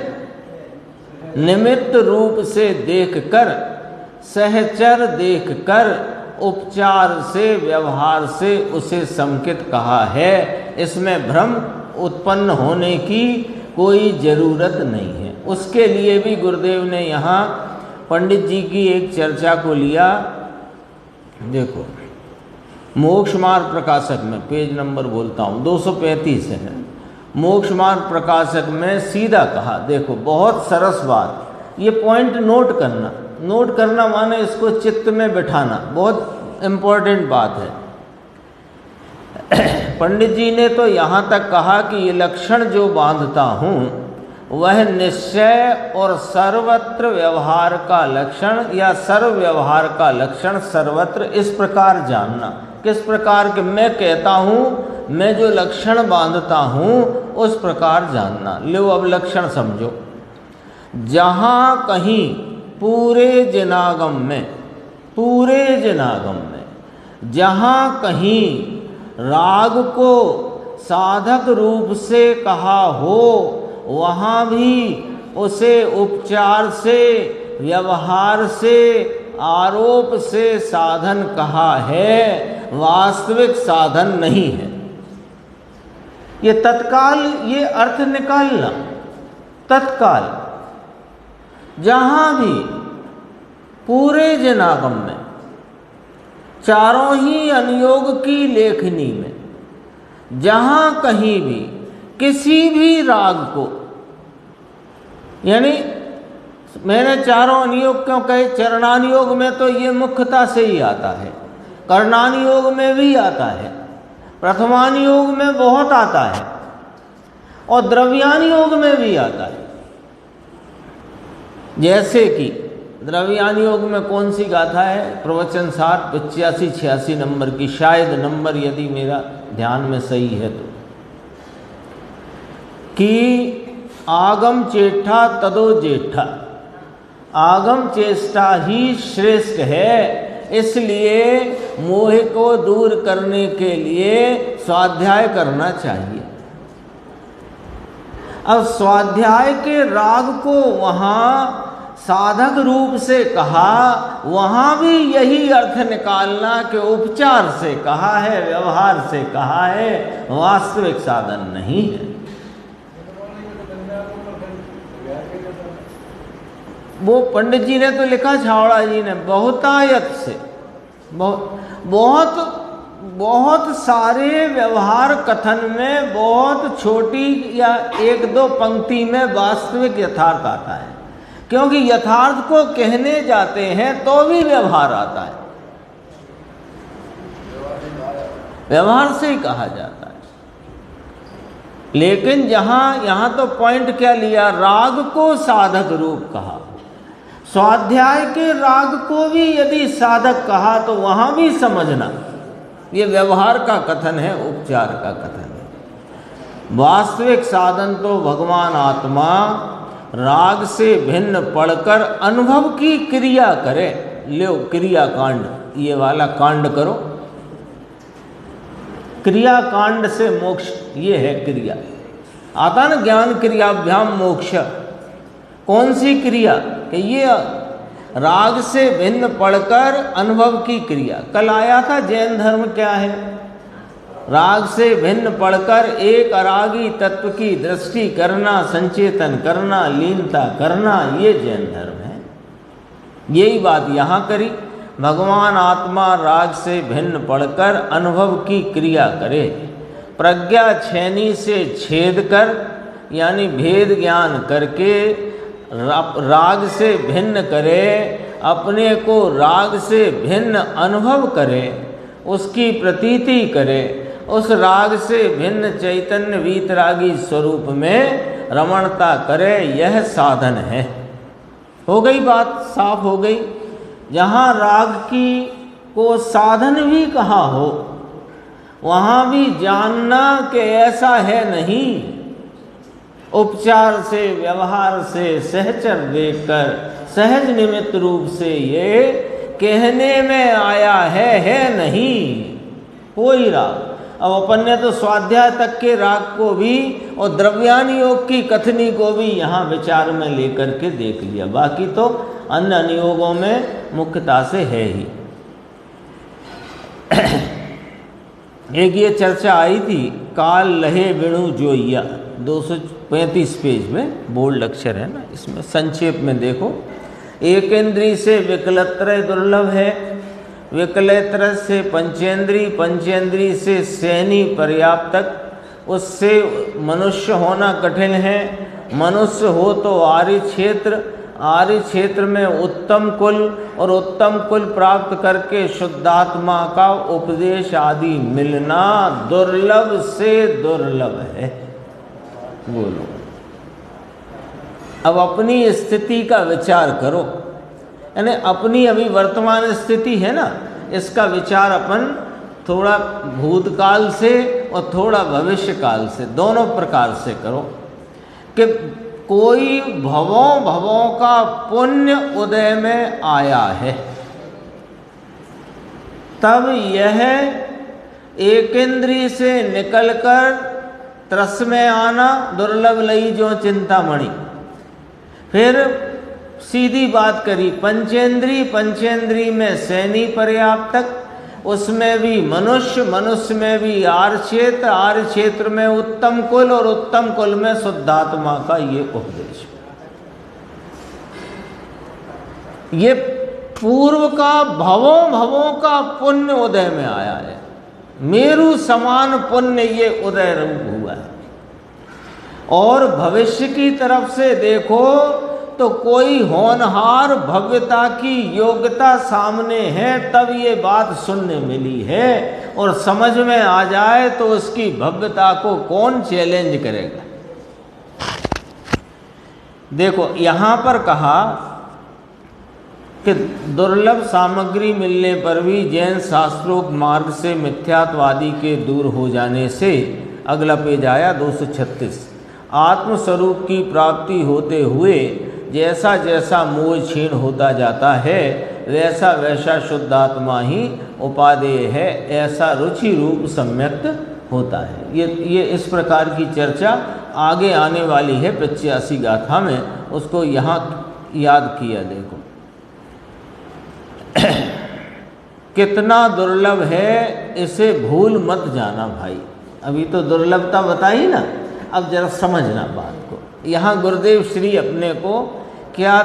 निमित्त रूप से देखकर, सहचर देखकर, उपचार से, व्यवहार से उसे संकित कहा है। इसमें भ्रम उत्पन्न होने की कोई ज़रूरत नहीं है। उसके लिए भी गुरुदेव ने यहाँ पंडित जी की एक चर्चा को लिया। देखो मोक्ष मार्ग प्रकाशक में, पेज नंबर बोलता हूँ 235 है। मोक्ष मार्ग प्रकाशक में सीधा कहा, देखो बहुत सरस बात, ये पॉइंट नोट करना माने इसको चित्त में बिठाना, बहुत इम्पोर्टेंट बात है। पंडित जी ने तो यहाँ तक कहा कि ये लक्षण जो बांधता हूँ वह निश्चय और सर्वत्र व्यवहार का लक्षण या सर्व व्यवहार का लक्षण सर्वत्र इस प्रकार जानना। किस प्रकार के? मैं कहता हूँ, मैं जो लक्षण बांधता हूँ उस प्रकार जानना। लो अब लक्षण समझो। जहाँ कहीं पूरे जिनागम में, पूरे जिनागम में जहाँ कहीं राग को साधक रूप से कहा हो वहाँ भी उसे उपचार से, व्यवहार से, आरोप से साधन कहा है, वास्तविक साधन नहीं है। ये तत्काल ये अर्थ निकालना। तत्काल जहाँ भी पूरे जिनागम में चारों ही अनुयोग की लेखनी में जहाँ कहीं भी किसी भी राग को, यानी मैंने चारों अनुयोग क्यों कहे? चरणानुयोग में तो ये मुख्यता से ही आता है, कर्णानुयोग में भी आता है, प्रथमानुयोग में बहुत आता है और द्रव्यानुयोग में भी आता है। जैसे कि द्रव्यानुयोग में कौन सी गाथा है? प्रवचन सार 85-86 नंबर की, शायद नंबर यदि मेरा ध्यान में सही है तो, कि आगम चेष्टा तदो जेठा, आगम चेष्टा ही श्रेष्ठ है, इसलिए मोह को दूर करने के लिए स्वाध्याय करना चाहिए। अब स्वाध्याय के राग को वहाँ साधक रूप से कहा, वहाँ भी यही अर्थ निकालना कि उपचार से कहा है, व्यवहार से कहा है, वास्तविक साधन नहीं है। वो पंडित जी ने तो लिखा, छावड़ा जी ने, बहुतायत से, बहुत सारे व्यवहार कथन में बहुत छोटी या एक दो पंक्ति में वास्तविक यथार्थ आता है, क्योंकि यथार्थ को कहने जाते हैं तो भी व्यवहार आता है, व्यवहार से ही कहा जाता है। लेकिन यहाँ तो पॉइंट क्या लिया? राग को साधक रूप कहा। स्वाध्याय के राग को भी यदि साधक कहा तो वहाँ भी समझना ये व्यवहार का कथन है, उपचार का कथन है। वास्तविक साधन तो भगवान आत्मा राग से भिन्न पढ़कर अनुभव की क्रिया करे। लो क्रिया कांड, ये वाला कांड करो, क्रिया कांड से मोक्ष, ये है क्रिया। आता ना ज्ञान क्रियाभ्याम मोक्ष, कौन सी क्रिया? कि ये राग से भिन्न पढ़कर अनुभव की क्रिया। कल आया था जैन धर्म क्या है? राग से भिन्न पढ़कर एक अरागी तत्व की दृष्टि करना, संचेतन करना, लीनता करना, ये जैन धर्म है। यही बात यहाँ करी। भगवान आत्मा राग से भिन्न पढ़कर अनुभव की क्रिया करे, प्रज्ञा छेनी से छेद कर, यानी भेद ज्ञान करके राग से भिन्न करे, अपने को राग से भिन्न अनुभव करे, उसकी प्रतीति करे, उस राग से भिन्न चैतन्य वीतरागी स्वरूप में रमणता करे, यह साधन है। हो गई बात, साफ हो गई। जहाँ राग की को साधन भी कहा हो वहाँ भी जानना कि ऐसा है नहीं। उपचार से, व्यवहार से, सहचर देखकर, सहज निमित्त रूप से ये कहने में आया है नहीं कोई राग। अब अपन ने तो स्वाध्याय तक के राग को भी और द्रव्यानुयोग की कथनी को भी यहाँ विचार में लेकर के देख लिया, बाकी तो अन्य अनुयोगों में मुख्यता से है ही। एक ये चर्चा आई थी, काल लहे बिणु जोइया, 235 पेज में बोल्ड अक्षर है ना, इसमें संक्षेप में देखो। एक इंद्री से विकलत्रय दुर्लभ है, विकलत्रय से पंचेंद्री, पंचेंद्री से सैनी पर्याप्तक, उससे मनुष्य होना कठिन है, मनुष्य हो तो आर्य क्षेत्र, आर्य क्षेत्र में उत्तम कुल और उत्तम कुल प्राप्त करके शुद्धात्मा का उपदेश आदि मिलना दुर्लभ से दुर्लभ है। बोलो, अब अपनी स्थिति का विचार करो, यानी अपनी अभी वर्तमान स्थिति है ना, इसका विचार अपन थोड़ा भूतकाल से और थोड़ा भविष्य काल से, दोनों प्रकार से करो कि कोई भवों भवों का पुण्य उदय में आया है, तब यह एक इंद्रिय से निकलकर त्रस में आना दुर्लभ लई जो चिंतामणि। फिर सीधी बात करी पंचेंद्री, पंचेंद्री में सैनी पर्याप्तक, उसमें भी मनुष्य, मनुष्य में भी आर्य क्षेत्र, आर्य क्षेत्र में उत्तम कुल और उत्तम कुल में शुद्धात्मा का ये उपदेश। ये पूर्व का भवों भवों का पुण्य उदय में आया है, मेरु समान पुण्य ये उदय रूप हुआ है। और भविष्य की तरफ से देखो तो कोई होनहार भव्यता की योग्यता सामने है, तब ये बात सुनने मिली है, और समझ में आ जाए तो उसकी भव्यता को कौन चैलेंज करेगा। देखो यहाँ पर कहा कि दुर्लभ सामग्री मिलने पर भी जैन शास्त्रोक्त मार्ग से मिथ्यात्वादी के दूर हो जाने से, अगला पेज आया 236, आत्मस्वरूप की प्राप्ति होते हुए जैसा जैसा मोह क्षीण होता जाता है वैसा वैसा शुद्धात्मा ही उपादेय है, ऐसा रुचि रूप सम्यक्त होता है। ये इस प्रकार की चर्चा आगे आने वाली है 85 गाथा में, उसको यहाँ याद किया। देखो कितना दुर्लभ है, इसे भूल मत जाना भाई। अभी तो दुर्लभता बताई ना, अब जरा समझना बात को। यहाँ गुरुदेव श्री अपने को क्या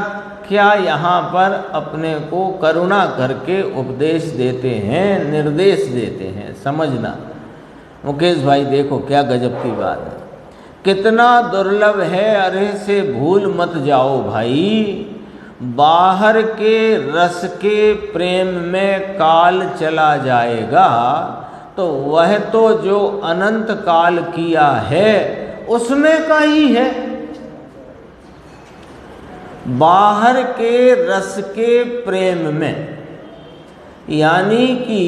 क्या यहाँ पर अपने को करुणा करके उपदेश देते हैं, निर्देश देते हैं, समझना मुकेश भाई। देखो क्या गजब की बात है, कितना दुर्लभ है, अरे से भूल मत जाओ भाई। बाहर के रस के प्रेम में काल चला जाएगा तो वह तो जो अनंत काल किया है उसमें का ही है। बाहर के रस के प्रेम में, यानी कि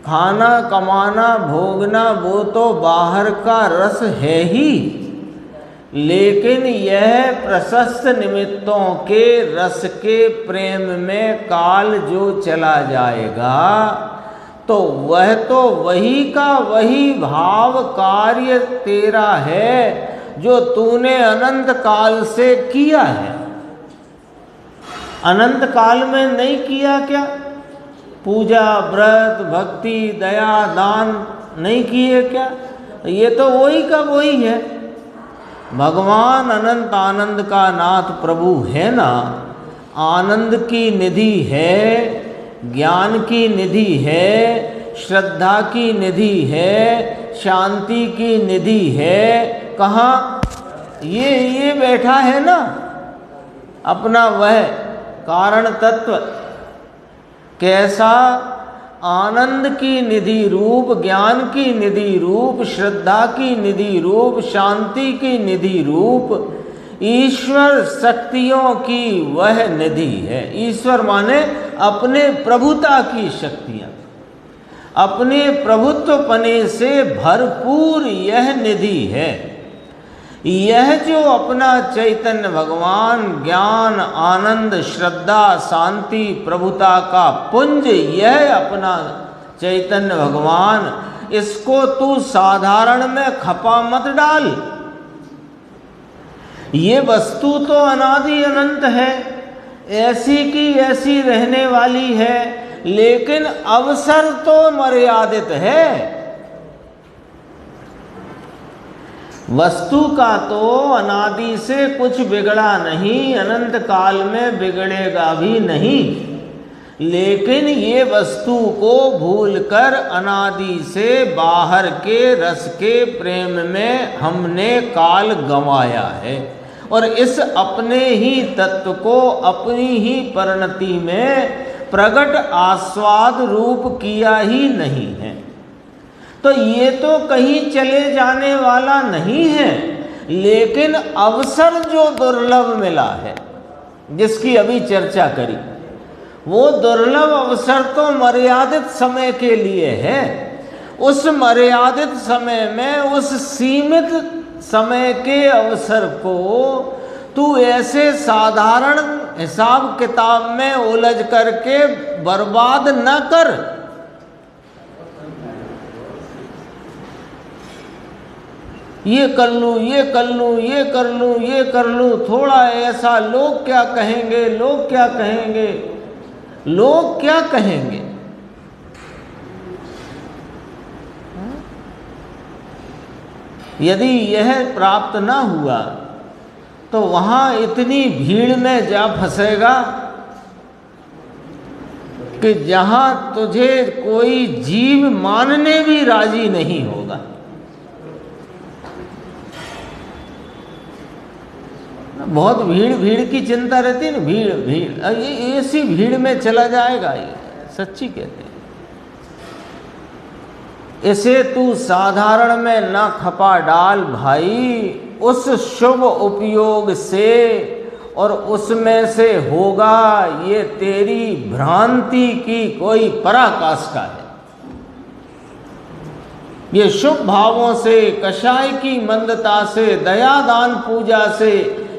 खाना कमाना भोगना वो तो बाहर का रस है ही, लेकिन यह प्रशस्त निमित्तों के रस के प्रेम में काल जो चला जाएगा तो वह तो वही का वही भाव कार्य तेरा है जो तूने अनंत काल से किया है। अनंत काल में नहीं किया क्या? पूजा व्रत भक्ति दया दान नहीं किए क्या? ये तो वही का वही है। भगवान अनंत आनंद का नाथ प्रभु है ना, आनंद की निधि है, ज्ञान की निधि है, श्रद्धा की निधि है, शांति की निधि है। कहाँ? ये बैठा है ना अपना वह कारण तत्व। कैसा? आनंद की निधि रूप, ज्ञान की निधि रूप, श्रद्धा की निधि रूप, शांति की निधि रूप, ईश्वर शक्तियों की वह निधि है। ईश्वर माने अपने प्रभुता की शक्तियाँ, अपने प्रभुत्व पने से भरपूर यह निधि है। यह जो अपना चैतन्य भगवान ज्ञान आनंद श्रद्धा शांति प्रभुता का पुंज, यह अपना चैतन्य भगवान, इसको तू साधारण में खपा मत डाल। ये वस्तु तो अनादि अनंत है, ऐसी की ऐसी रहने वाली है, लेकिन अवसर तो मर्यादित है। वस्तु का तो अनादि से कुछ बिगड़ा नहीं, अनंत काल में बिगड़ेगा भी नहीं, लेकिन ये वस्तु को भूलकर अनादि से बाहर के रस के प्रेम में हमने काल गंवाया है। और इस अपने ही तत्व को अपनी ही परिणति में प्रकट आस्वाद रूप किया ही नहीं है। तो ये तो कहीं चले जाने वाला नहीं है, लेकिन अवसर जो दुर्लभ मिला है, जिसकी अभी चर्चा करी, वो दुर्लभ अवसर तो मर्यादित समय के लिए है। उस मर्यादित समय में, उस सीमित समय के अवसर को तू ऐसे साधारण हिसाब किताब में उलझ करके बर्बाद न कर। ये कर लूँ, ये कर लूँ, ये कर लूँ, ये कर लूँ, थोड़ा ऐसा, लोग क्या कहेंगे, लोग क्या कहेंगे, लोग क्या कहेंगे। यदि यह प्राप्त ना हुआ तो वहाँ इतनी भीड़ में जा फंसेगा कि जहाँ तुझे कोई जीव मानने भी राजी नहीं होगा। बहुत भीड़ की चिंता रहती है ना, भीड़, ये ऐसी भीड़ में चला जाएगा, ये सच्ची कहते हैं। इसे तू साधारण में ना खपा डाल भाई, उस शुभ उपयोग से और उसमें से होगा ये तेरी भ्रांति की कोई पराकाष्ठा है। ये शुभ भावों से, कषाय की मंदता से, दया दान पूजा से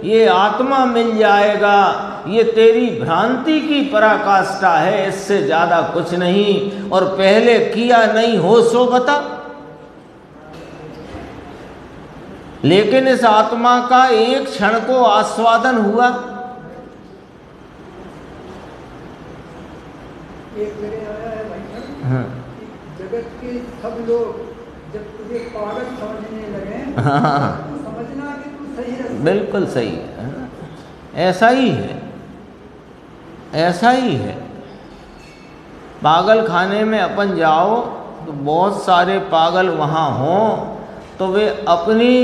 ये आत्मा मिल जाएगा, ये तेरी भ्रांति की पराकाष्ठा है, इससे ज़्यादा कुछ नहीं। और पहले किया नहीं हो सो बता। लेकिन इस आत्मा का एक क्षण को आस्वादन हुआ। एक मेरे आया है भाई, जगत के सब लोग जब तुझे पागल समझने लगे, तो समझना कि तू सही है। बिल्कुल सही है, ऐसा ही है, ऐसा ही है। पागल खाने में अपन जाओ तो बहुत सारे पागल वहाँ हों तो वे अपनी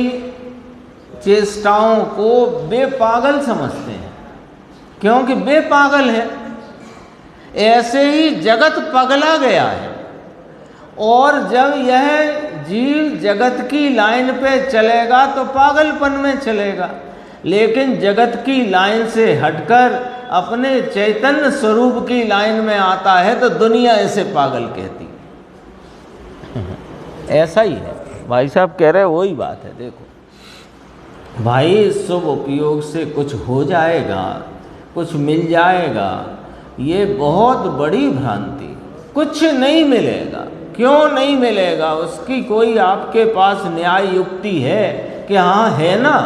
चेष्टाओं को बेपागल समझते हैं, क्योंकि बेपागल है। ऐसे ही जगत पगला गया है, और जब यह जीव जगत की लाइन पे चलेगा तो पागलपन में चलेगा, लेकिन जगत की लाइन से हटकर अपने चैतन्य स्वरूप की लाइन में आता है तो दुनिया इसे पागल कहती ऐसा ही है। भाई साहब कह रहे वही बात है। देखो भाई, शुभ उपयोग से कुछ हो जाएगा, कुछ मिल जाएगा, ये बहुत बड़ी भ्रांति। कुछ नहीं मिलेगा। क्यों नहीं मिलेगा? उसकी कोई आपके पास न्याय युक्ति है कि हाँ है ना?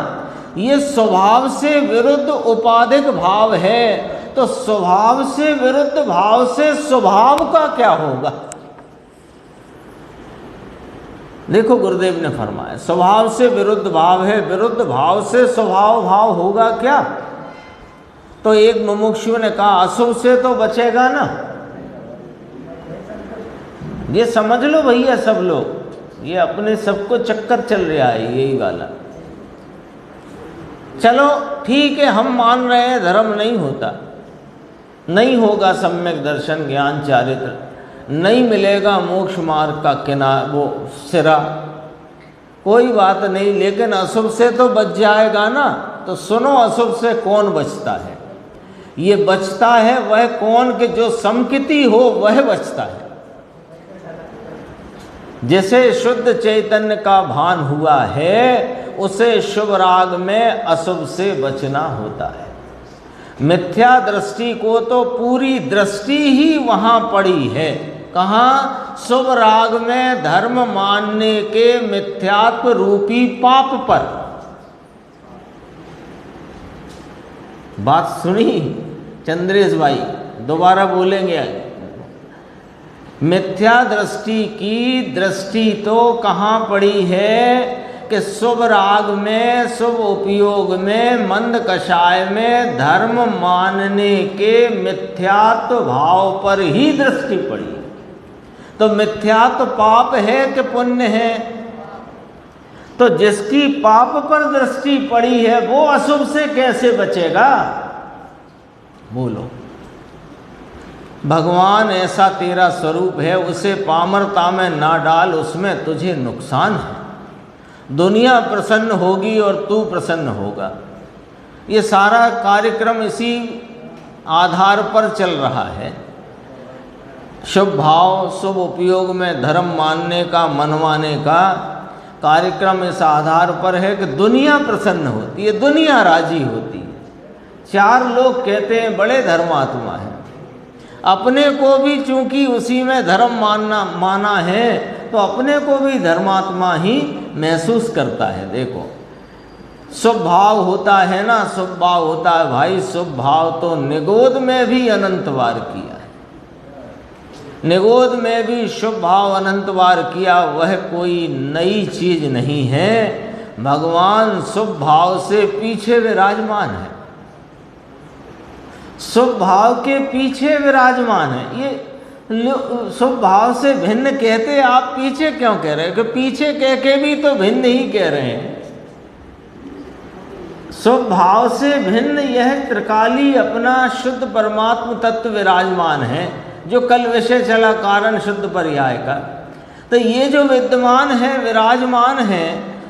ये स्वभाव से विरुद्ध उपाधिक भाव है, तो स्वभाव से विरुद्ध भाव से स्वभाव का क्या होगा? देखो गुरुदेव ने फरमाया स्वभाव से विरुद्ध भाव है, विरुद्ध भाव से स्वभाव भाव होगा क्या? तो एक मुमुक्षु ने कहा अशुभ से तो बचेगा ना। ये समझ लो भैया सब लोग, ये अपने सबको चक्कर चल रहा है यही वाला। चलो ठीक है, हम मान रहे हैं धर्म नहीं होता, नहीं होगा सम्यक दर्शन ज्ञान चारित्र, नहीं मिलेगा मोक्ष मार्ग का वो सिरा, कोई बात नहीं, लेकिन अशुभ से तो बच जाएगा ना। तो सुनो, अशुभ से कौन बचता है? ये बचता है वह कौन कि जो समकिति हो वह बचता है। जिसे शुद्ध चैतन्य का भान हुआ है उसे शुभ राग में अशुभ से बचना होता है। मिथ्या दृष्टि को तो पूरी दृष्टि ही वहां पड़ी है। कहाँ? शुभ राग में धर्म मानने के मिथ्यात्व रूपी पाप पर। बात सुनी चंद्रेश भाई? दोबारा बोलेंगे। मिथ्या दृष्टि की दृष्टि तो कहाँ पड़ी है कि शुभ राग में, शुभ उपयोग में, मंद कषाय में धर्म मानने के मिथ्यात्व भाव पर ही दृष्टि पड़ी। तो मिथ्यात्व पाप है कि पुण्य है? तो जिसकी पाप पर दृष्टि पड़ी है वो अशुभ से कैसे बचेगा? बोलो। भगवान ऐसा तेरा स्वरूप है, उसे पामरता में ना डाल, उसमें तुझे नुकसान है। दुनिया प्रसन्न होगी और तू प्रसन्न होगा। ये सारा कार्यक्रम इसी आधार पर चल रहा है। शुभ भाव, शुभ उपयोग में धर्म मानने का, मनवाने का कार्यक्रम इस आधार पर है कि दुनिया प्रसन्न होती है, दुनिया राजी होती है। चार लोग कहते हैं बड़े धर्मात्मा हैं, अपने को भी चूंकि उसी में धर्म माना है तो अपने को भी धर्मात्मा ही महसूस करता है। देखो, शुभ भाव होता है ना, शुभ भाव होता है भाई। शुभ भाव तो निगोद में भी अनंत बार किया है, निगोद में भी शुभ भाव अनंत बार किया। वह कोई नई चीज नहीं है। भगवान शुभ भाव से पीछे विराजमान है, शुभ भाव के पीछे विराजमान है। ये शुभ भाव से भिन्न कहते आप पीछे क्यों कह रहे हैं? कि पीछे कह के भी तो भिन्न ही कह रहे हैं। शुभ भाव से भिन्न यह त्रिकाली अपना शुद्ध परमात्म तत्व विराजमान है, जो कल विषय चला कारण शुद्ध पर्याय का। तो ये जो विद्यमान है, विराजमान है,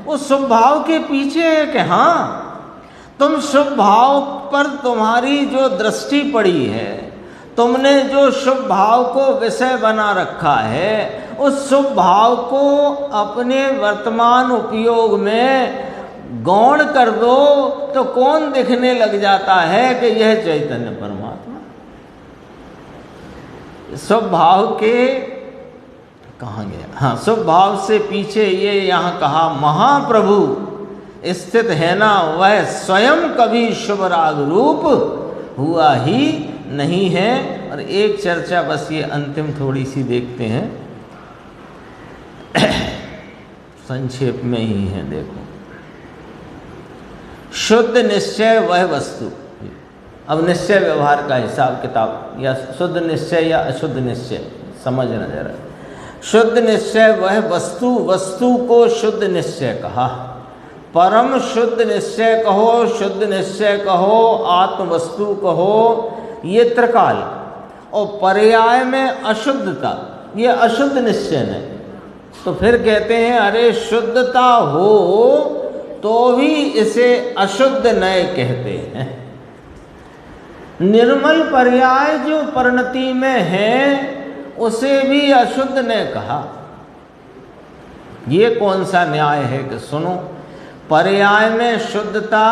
उस शुभ भाव के पीछे है कि हाँ, तुम शुभ भाव पर तुम्हारी जो दृष्टि पड़ी है, तुमने जो शुभ भाव को विषय बना रखा है, उस शुभ भाव को अपने वर्तमान उपयोग में गौण कर दो तो कौन दिखने लग जाता है कि यह चैतन्य परमात्मा। शुभ भाव के कहाँ गया? हाँ, शुभ भाव से पीछे ये यहाँ कहा महाप्रभु स्थित है ना, वह स्वयं कभी शुभ राग रूप हुआ ही नहीं है। और एक चर्चा बस ये अंतिम थोड़ी सी देखते हैं, संक्षेप में ही है। देखो, शुद्ध निश्चय वह वस्तु। अब निश्चय व्यवहार का हिसाब किताब, या शुद्ध निश्चय या अशुद्ध निश्चय समझना जरा। शुद्ध निश्चय वह वस्तु, वस्तु को शुद्ध निश्चय कहा। परम शुद्ध निश्चय कहो, शुद्ध निश्चय कहो, आत्म वस्तु कहो, ये त्रिकाल। और पर्याय में अशुद्धता, ये अशुद्ध निश्चय नहीं। तो फिर कहते हैं अरे शुद्धता हो तो भी इसे अशुद्ध नय कहते हैं। निर्मल पर्याय जो परिणति में है उसे भी अशुद्ध ने कहा। ये कौन सा न्याय है कि सुनो, पर्याय में शुद्धता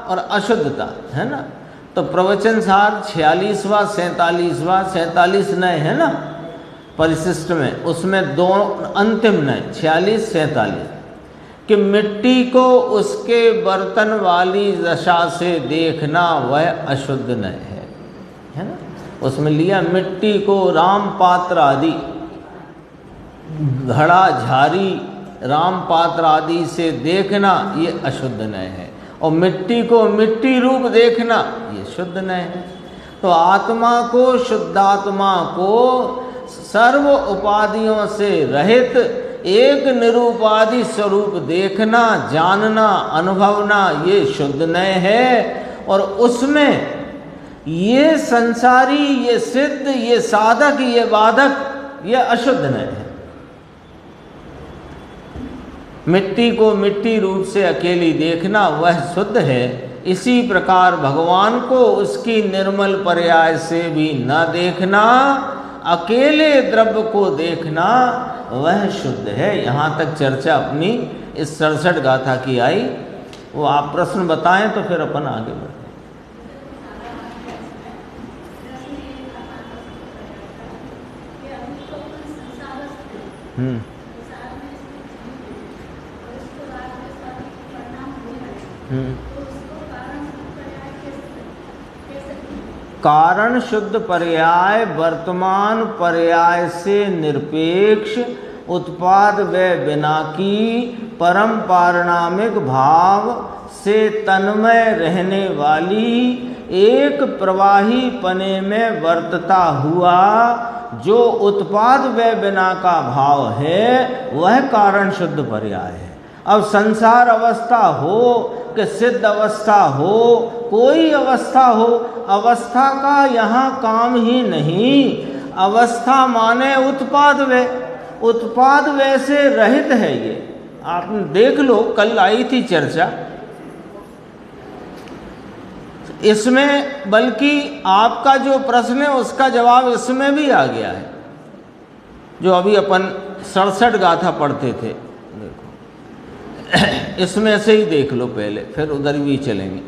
और अशुद्धता है ना। तो प्रवचन सार 46वां 47 नय है ना परिशिष्ट में, उसमें दो अंतिम नय 46 47 कि मिट्टी को उसके बर्तन वाली दशा से देखना वह अशुद्ध नय है ना। उसमें लिया मिट्टी को राम पात्र आदि, घड़ा झारी राम पात्र आदि से देखना ये अशुद्ध नय है। और मिट्टी को मिट्टी रूप देखना ये शुद्ध नय है। तो आत्मा को, शुद्धात्मा को सर्व उपाधियों से रहित एक निरूपाधि स्वरूप देखना, जानना, अनुभवना ये शुद्ध नय है। और उसमें ये संसारी, ये सिद्ध, ये साधक, ये बाधक, ये अशुद्ध नय है। मिट्टी को मिट्टी रूप से अकेली देखना वह शुद्ध है। इसी प्रकार भगवान को उसकी निर्मल पर्याय से भी न देखना, अकेले द्रव्य को देखना वह शुद्ध है। यहाँ तक चर्चा अपनी इस 67 गाथा की आई। वो आप प्रश्न बताएं तो फिर अपन आगे बढ़ें। कारण शुद्ध पर्याय वर्तमान पर्याय से निरपेक्ष उत्पाद व बिना की परम पारणामिक भाव से तन्मय रहने वाली एक प्रवाही पने में वर्तता हुआ जो उत्पाद व बिना का भाव है वह कारण शुद्ध पर्याय है। अब संसार अवस्था हो कि सिद्ध अवस्था हो, कोई अवस्था हो, अवस्था का यहाँ काम ही नहीं। अवस्था माने उत्पाद व्यय, उत्पाद व्यय से रहित है ये। आपने देख लो, कल आई थी चर्चा इसमें, बल्कि आपका जो प्रश्न है उसका जवाब इसमें भी आ गया है, जो अभी अपन 67 गाथा पढ़ते थे। देखो इसमें से ही देख लो पहले, फिर उधर भी चलेंगे।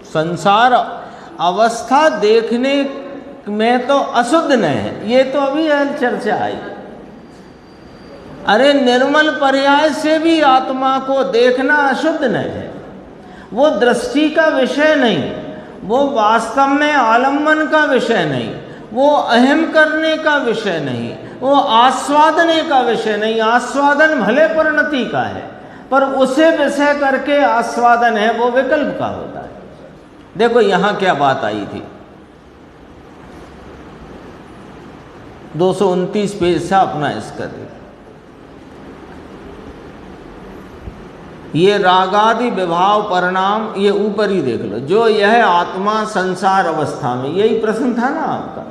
संसार अवस्था देखने में तो अशुद्ध न है, ये तो अभी चर्चा आई। अरे निर्मल पर्याय से भी आत्मा को देखना अशुद्ध न है, वो दृष्टि का विषय नहीं, वो वास्तव में आलम्बन का विषय नहीं, वो अहम करने का विषय नहीं, वो आस्वादने का विषय नहीं। आस्वादन भले परिणति का है, पर उसे विषय करके आस्वादन है, वो विकल्प का होता है। देखो यहाँ क्या बात आई थी, 229 पेज से अपना इसका देखो। ये रागादि विभाव परिणाम, ये ऊपर ही देख लो। जो यह आत्मा संसार अवस्था में, यही प्रश्न था ना आपका,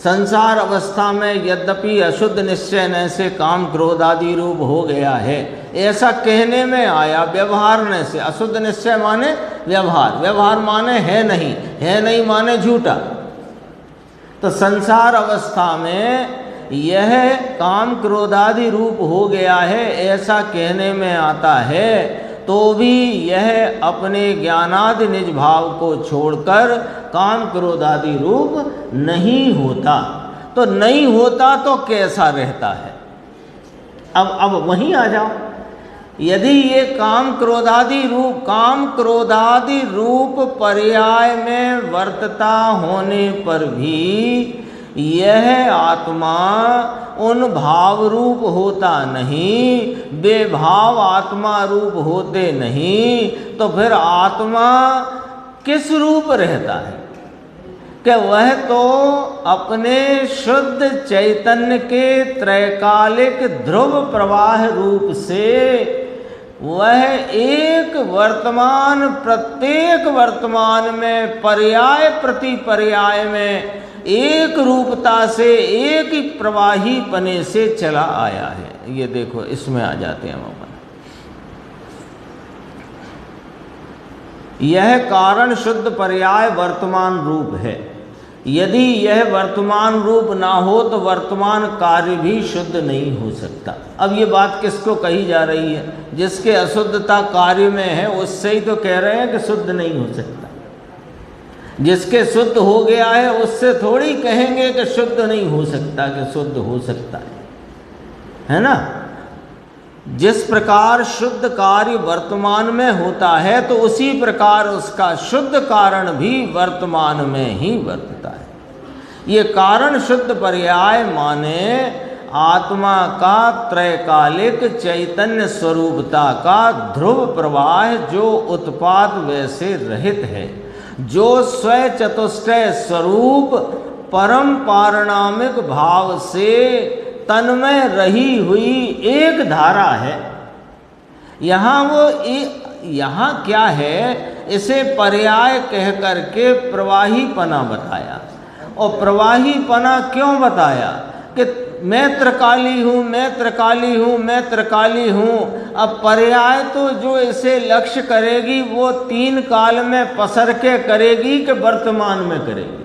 संसार अवस्था में यद्यपि अशुद्ध निश्चय न से काम क्रोध आदि रूप हो गया है, ऐसा कहने में आया व्यवहार न से। अशुद्ध निश्चय माने व्यवहार, व्यवहार माने है नहीं माने झूठा। तो संसार अवस्था में यह काम क्रोधादि रूप हो गया है, ऐसा कहने में आता है, तो भी यह अपने ज्ञानादि निज भाव को छोड़कर काम क्रोधादि रूप नहीं होता। तो नहीं होता तो कैसा रहता है? अब वहीं आ जाओ। यदि ये काम क्रोधादि रूप पर्याय में वर्तता होने पर भी यह आत्मा उन भाव रूप होता नहीं, बेभाव आत्मा रूप होते नहीं, तो फिर आत्मा किस रूप रहता है? कि वह तो अपने शुद्ध चैतन्य के त्रैकालिक ध्रुव प्रवाह रूप से वह एक वर्तमान, प्रत्येक वर्तमान में पर्याय प्रति पर्याय में एक रूपता से, एक ही प्रवाही पने से चला आया है। ये देखो इसमें आ जाते हैं हम अपन। यह कारण शुद्ध पर्याय वर्तमान रूप है। यदि यह वर्तमान रूप ना हो तो वर्तमान कार्य भी शुद्ध नहीं हो सकता। अब ये बात किसको कही जा रही है? जिसके अशुद्धता कार्य में है उससे ही तो कह रहे हैं कि शुद्ध नहीं हो सकता। जिसके शुद्ध हो गया है उससे थोड़ी कहेंगे कि शुद्ध नहीं हो सकता, कि शुद्ध हो सकता है ना? जिस प्रकार शुद्ध कार्य वर्तमान में होता है तो उसी प्रकार उसका शुद्ध कारण भी वर्तमान में ही वर्तता है। ये कारण शुद्ध पर्याय माने आत्मा का त्रैकालिक चैतन्य स्वरूपता का ध्रुव प्रवाह जो उत्पाद वैसे रहित है, जो स्वय चतुष्टय स्वरूप परम पारिणामिक भाव से तन्मय रही हुई एक धारा है। यहाँ क्या है? इसे पर्याय कह करके प्रवाहीपना बताया। और प्रवाहीपना क्यों बताया? कि मैं त्रिकाली हूँ, मैं त्रिकाली हूँ, मैं त्रिकाली हूँ। अब पर्याय तो जो इसे लक्ष्य करेगी वो तीन काल में पसर के करेगी कि वर्तमान में करेगी।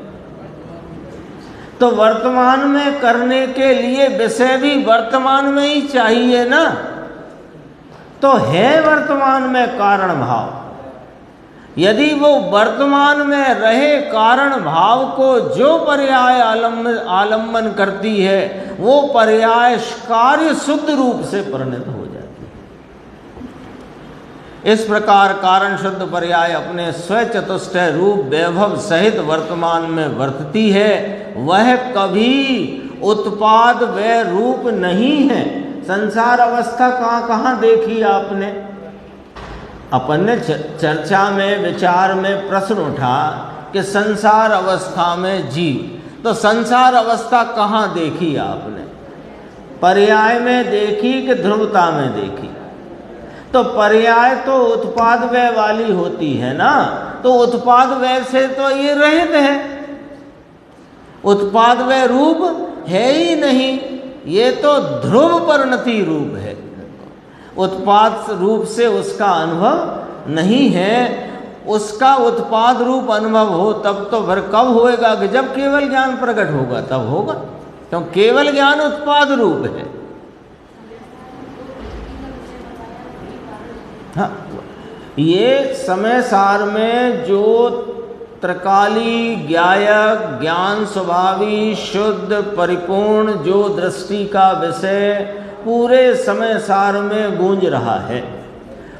तो वर्तमान में करने के लिए विषय भी वर्तमान में ही चाहिए ना। तो है वर्तमान में कारण भाव। यदि वो वर्तमान में रहे कारण भाव को जो पर्याय आलम्बन करती है, वो पर्याय कार्य शुद्ध रूप से परिणत हो जाती है। इस प्रकार कारण शुद्ध पर्याय अपने स्वचतुष्टय रूप वैभव सहित वर्तमान में वर्तती है। वह कभी उत्पाद व रूप नहीं है। संसार अवस्था कहाँ कहाँ देखी आपने? अपन ने चर्चा में, विचार में प्रश्न उठा कि संसार अवस्था में जीव तो संसार अवस्था कहाँ देखी आपने? पर्याय में देखी कि ध्रुवता में देखी? तो पर्याय तो उत्पाद व्यय वाली होती है ना, तो उत्पाद व्यय से तो ये रहित है, उत्पाद व्यय रूप है ही नहीं, ये तो ध्रुव परिणति रूप है। उत्पाद रूप से उसका अनुभव नहीं है। उसका उत्पाद रूप अनुभव हो तब तो फिर कब होएगा कि जब केवल ज्ञान प्रकट होगा तब होगा, तो केवल ज्ञान उत्पाद रूप है। हाँ, ये समय सार में जो त्रिकाली ज्ञायक ज्ञान स्वभावी शुद्ध परिपूर्ण जो दृष्टि का विषय पूरे समय सार में गूंज रहा है,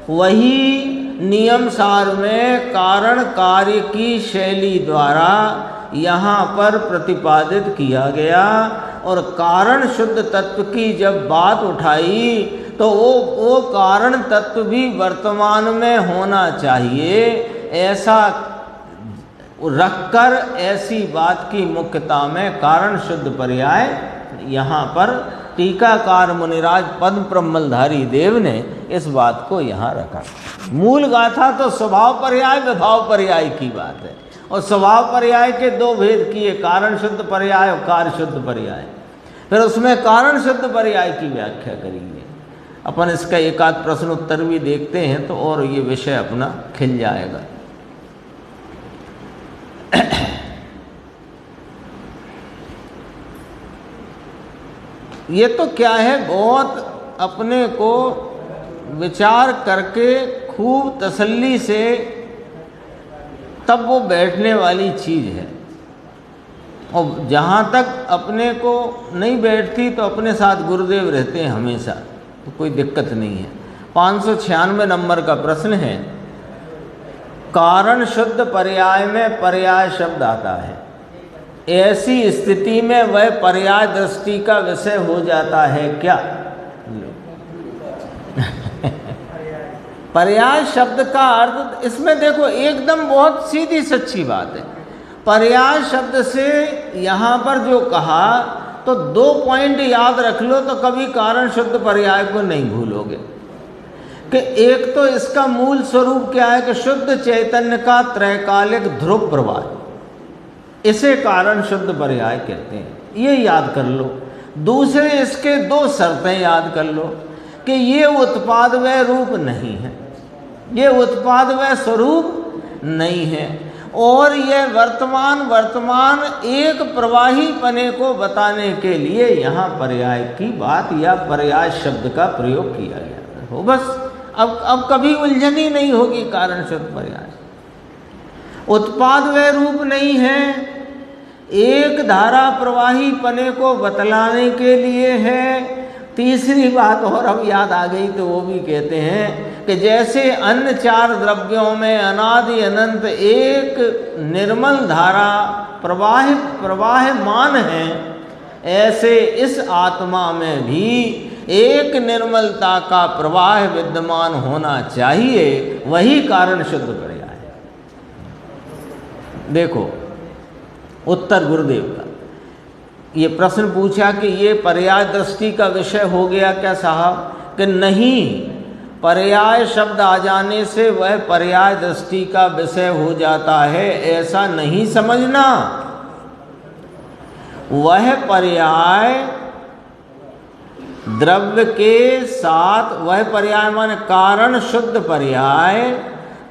वही नियम सार में कारण कार्य की शैली द्वारा यहाँ पर प्रतिपादित किया गया। और कारण शुद्ध तत्व की जब बात उठाई तो वो कारण तत्व भी वर्तमान में होना चाहिए, ऐसा रखकर ऐसी बात की मुख्यता में कारण शुद्ध पर्याय यहाँ पर टीकाकार मुनिराज पद्म प्रमलधारी देव ने इस बात को यहाँ रखा। मूल गाथा तो स्वभाव पर्याय विभाव पर्याय की बात है, और स्वभाव पर्याय के दो भेद किए, कारण शुद्ध पर्याय और कार्य शुद्ध पर्याय। फिर उसमें कारण शुद्ध पर्याय की व्याख्या करेंगे अपन। इसका एक आध प्रश्न उत्तर भी देखते हैं तो और ये विषय अपना खिल जाएगा। ये तो क्या है, बहुत अपने को विचार करके खूब तसल्ली से तब वो बैठने वाली चीज़ है। और जहाँ तक अपने को नहीं बैठती तो अपने साथ गुरुदेव रहते हैं हमेशा, तो कोई दिक्कत नहीं है। 596 नंबर का प्रश्न है, कारण शुद्ध पर्याय में पर्याय शब्द आता है, ऐसी स्थिति में वह पर्याय दृष्टि का विषय हो जाता है क्या? पर्याय शब्द का अर्थ इसमें देखो एकदम बहुत सीधी सच्ची बात है। पर्याय शब्द से यहाँ पर जो कहा तो 2 पॉइंट याद रख लो तो कभी कारण शुद्ध पर्याय को नहीं भूलोगे। कि एक तो इसका मूल स्वरूप क्या है कि शुद्ध चैतन्य का त्रैकालिक ध्रुव प्रवाह, इसे कारण शुद्ध पर्याय कहते हैं, ये याद कर लो। दूसरे इसके 2 शर्तें याद कर लो कि ये उत्पाद व रूप नहीं है, ये उत्पाद व स्वरूप नहीं है, और यह वर्तमान एक प्रवाही पने को बताने के लिए यहाँ पर्याय की बात या पर्याय शब्द का प्रयोग किया गया हो। बस अब कभी उलझन ही नहीं होगी। कारण शुद्ध पर्याय उत्पाद व रूप नहीं है, एक धारा प्रवाही पने को बतलाने के लिए है। तीसरी बात और अब याद आ गई तो वो भी कहते हैं कि जैसे अन्य 4 द्रव्यों में अनादि अनंत एक निर्मल धारा प्रवाहमान है, ऐसे इस आत्मा में भी एक निर्मलता का प्रवाह विद्यमान होना चाहिए, वही कारण शुद्ध पर्याय है। देखो उत्तर गुरुदेव का, ये प्रश्न पूछा कि ये पर्याय दृष्टि का विषय हो गया क्या साहब? कि नहीं, पर्याय शब्द आ जाने से वह पर्याय दृष्टि का विषय हो जाता है, ऐसा नहीं समझना। वह पर्याय द्रव्य के साथ, वह पर्याय माने कारण शुद्ध पर्याय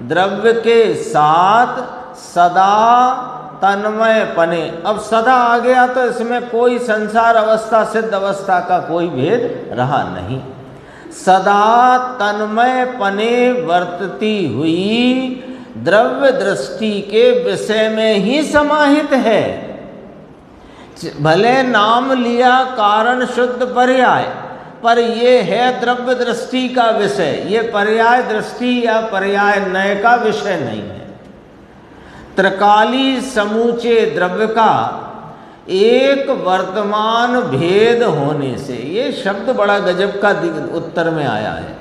द्रव्य के साथ सदा तन्मय पने। अब सदा आ गया तो इसमें कोई संसार अवस्था सिद्ध अवस्था का कोई भेद रहा नहीं। सदा तन्मय पने वर्तती हुई द्रव्य दृष्टि के विषय में ही समाहित है। भले नाम लिया कारण शुद्ध पर्याय, पर ये है द्रव्य दृष्टि का विषय, ये पर्याय दृष्टि या पर्याय नय का विषय नहीं है। त्रिकाली समूचे द्रव्य का एक वर्तमान भेद होने से, ये शब्द बड़ा गजब का उत्तर में आया है।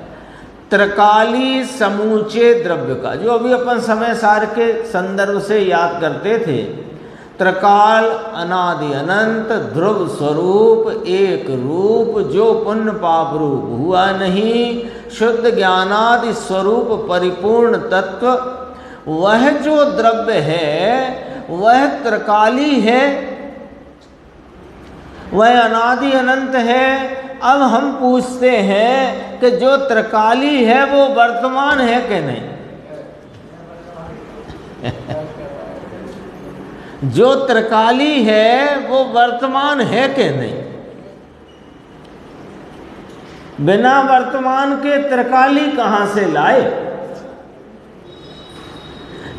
त्रिकाली समूचे द्रव्य का, जो अभी अपन समय सार के संदर्भ से याद करते थे, त्रिकाल अनादि अनंत ध्रुव स्वरूप एक रूप जो पुण्य पाप रूप हुआ नहीं, शुद्ध ज्ञानादि स्वरूप परिपूर्ण तत्व, वह जो द्रव्य है वह त्रिकाली है, वह अनादि अनंत है। अब हम पूछते हैं कि जो त्रिकाली है वो वर्तमान है कि नहीं? जो त्रिकाली है वो वर्तमान है कि नहीं? बिना वर्तमान के त्रिकाली कहां से लाए?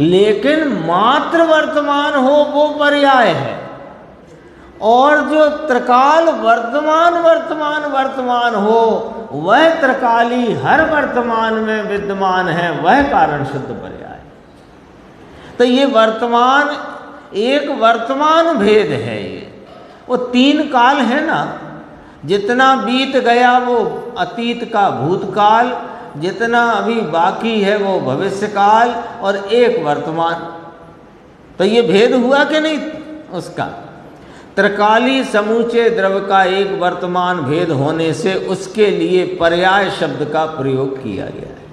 लेकिन मात्र वर्तमान हो वो पर्याय है, और जो त्रिकाल वर्तमान वर्तमान वर्तमान हो वह त्रिकाली हर वर्तमान में विद्यमान है, वह कारण शुद्ध पर्याय। तो ये वर्तमान एक वर्तमान भेद है। ये वो तीन काल है ना, जितना बीत गया वो अतीत का भूतकाल, जितना अभी बाकी है वो भविष्यकाल, और एक वर्तमान। तो ये भेद हुआ कि नहीं उसका? त्रिकाली समूचे द्रव्य का एक वर्तमान भेद होने से उसके लिए पर्याय शब्द का प्रयोग किया गया है।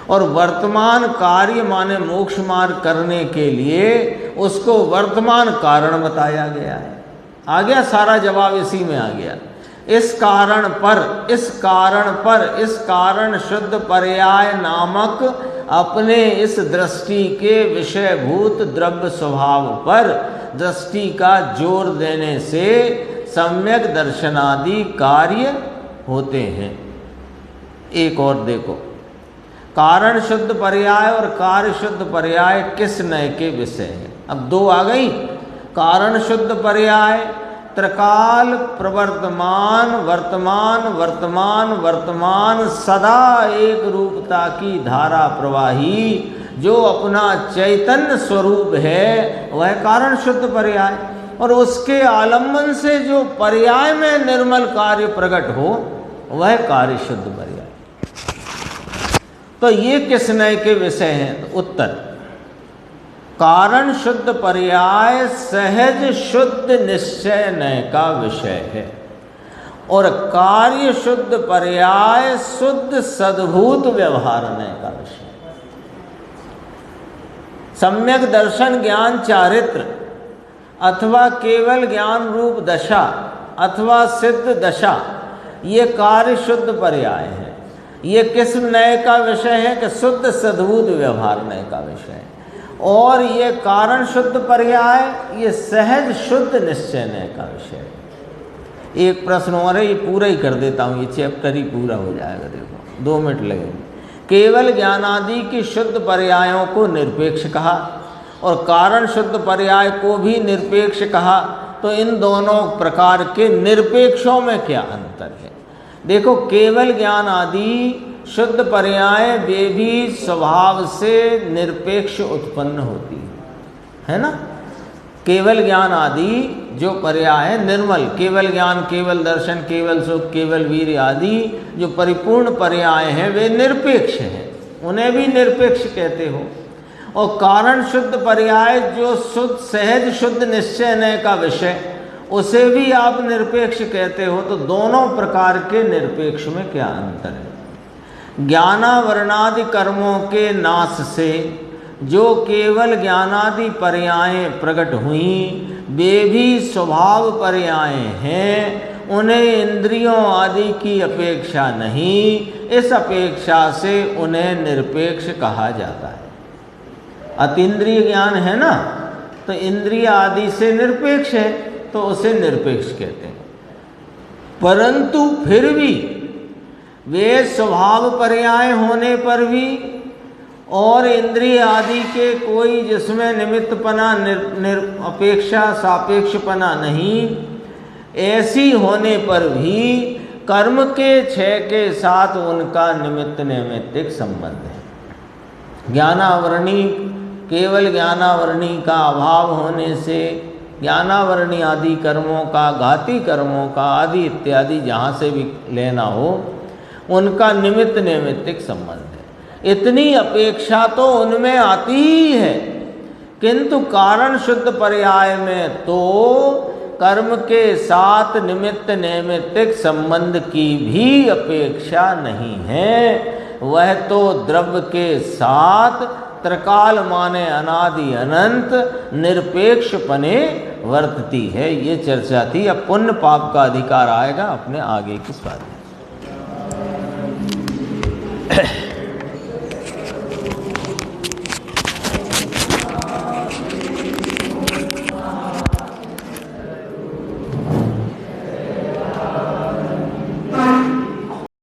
और वर्तमान कार्य माने मोक्ष मार्ग करने के लिए उसको वर्तमान कारण बताया गया है। आ गया सारा जवाब, इसी में आ गया। इस कारण पर, इस कारण पर, इस कारण शुद्ध पर्याय नामक अपने इस दृष्टि के विषयभूत द्रव्य स्वभाव पर दृष्टि का जोर देने से सम्यक दर्शनादि कार्य होते हैं। एक और देखो, कारण शुद्ध पर्याय और कार्य शुद्ध पर्याय किस नय के विषय है? अब दो आ गई। कारण शुद्ध पर्याय त्रिकाल प्रवर्तमान वर्तमान वर्तमान वर्तमान सदा एक रूपता की धारा प्रवाही जो अपना चैतन्य स्वरूप है, वह कारण शुद्ध पर्याय। और उसके आलम्बन से जो पर्याय में निर्मल कार्य प्रकट हो वह कार्य शुद्ध पर्याय। तो ये किस नय के विषय हैं? तो उत्तर, कारण शुद्ध पर्याय सहज शुद्ध निश्चय नय का विषय है, और कार्य शुद्ध पर्याय शुद्ध सद्भूत व्यवहार नय का विषय है। सम्यक दर्शन ज्ञान चारित्र अथवा केवल ज्ञान रूप दशा अथवा सिद्ध दशा, ये कार्य शुद्ध पर्याय है। ये किस नय का विषय है? कि शुद्ध सद्भूत व्यवहार नय का विषय है। और ये कारण शुद्ध पर्याय ये सहज शुद्ध निश्चय नय का विषय है। एक प्रश्न और है, ये पूरा ही कर देता हूँ, ये चैप्टर ही पूरा हो जाएगा। देखो 2 मिनट लगेंगे। केवल ज्ञानादि की शुद्ध पर्यायों को निरपेक्ष कहा और कारण शुद्ध पर्याय को भी निरपेक्ष कहा, तो इन दोनों प्रकार के निरपेक्षों में क्या अंतर है? देखो, केवल ज्ञान आदि शुद्ध पर्याय वे भी स्वभाव से निरपेक्ष उत्पन्न होती है ना। केवल ज्ञान आदि जो पर्याय है निर्मल, केवल ज्ञान, केवल दर्शन, केवल सुख, केवल वीर्य आदि जो परिपूर्ण पर्याय हैं वे निरपेक्ष हैं, उन्हें भी निरपेक्ष कहते हो। और कारण शुद्ध पर्याय जो शुद्ध सहज शुद्ध निश्चय नय का विषय, उसे भी आप निरपेक्ष कहते हो। तो दोनों प्रकार के निरपेक्ष में क्या अंतर है? ज्ञानावरणादि कर्मों के नाश से जो केवल ज्ञानादि पर्याय प्रकट हुई वे भी स्वभाव पर्याय हैं, उन्हें इंद्रियों आदि की अपेक्षा नहीं, इस अपेक्षा से उन्हें निरपेक्ष कहा जाता है। अतीन्द्रिय ज्ञान है ना, तो इंद्रिय आदि से निरपेक्ष है, तो उसे निरपेक्ष कहते हैं। परंतु फिर भी वे स्वभाव पर्याय होने पर भी और इंद्रिय आदि के कोई जिसमें निमित्तपना अपेक्षा सापेक्षपना नहीं, ऐसी होने पर भी कर्म के क्षय के साथ उनका निमित्त नैमित्तिक संबंध है। ज्ञानावरणी, केवल ज्ञानावरणी का अभाव होने से ज्ञानावरणी आदि कर्मों का, घाती कर्मों का आदि इत्यादि जहाँ से भी लेना हो, उनका निमित्त नैमित्तिक संबंध है। इतनी अपेक्षा तो उनमें आती ही है किंतु कारण शुद्ध पर्याय में तो कर्म के साथ निमित्त नैमित्तिक संबंध की भी अपेक्षा नहीं है। वह तो द्रव्य के साथ त्रिकाल माने अनादि अनंत निरपेक्ष पने वर्तती है। ये चर्चा थी। अब पुण्य पाप का अधिकार आएगा अपने आगे की स्वाध्याय।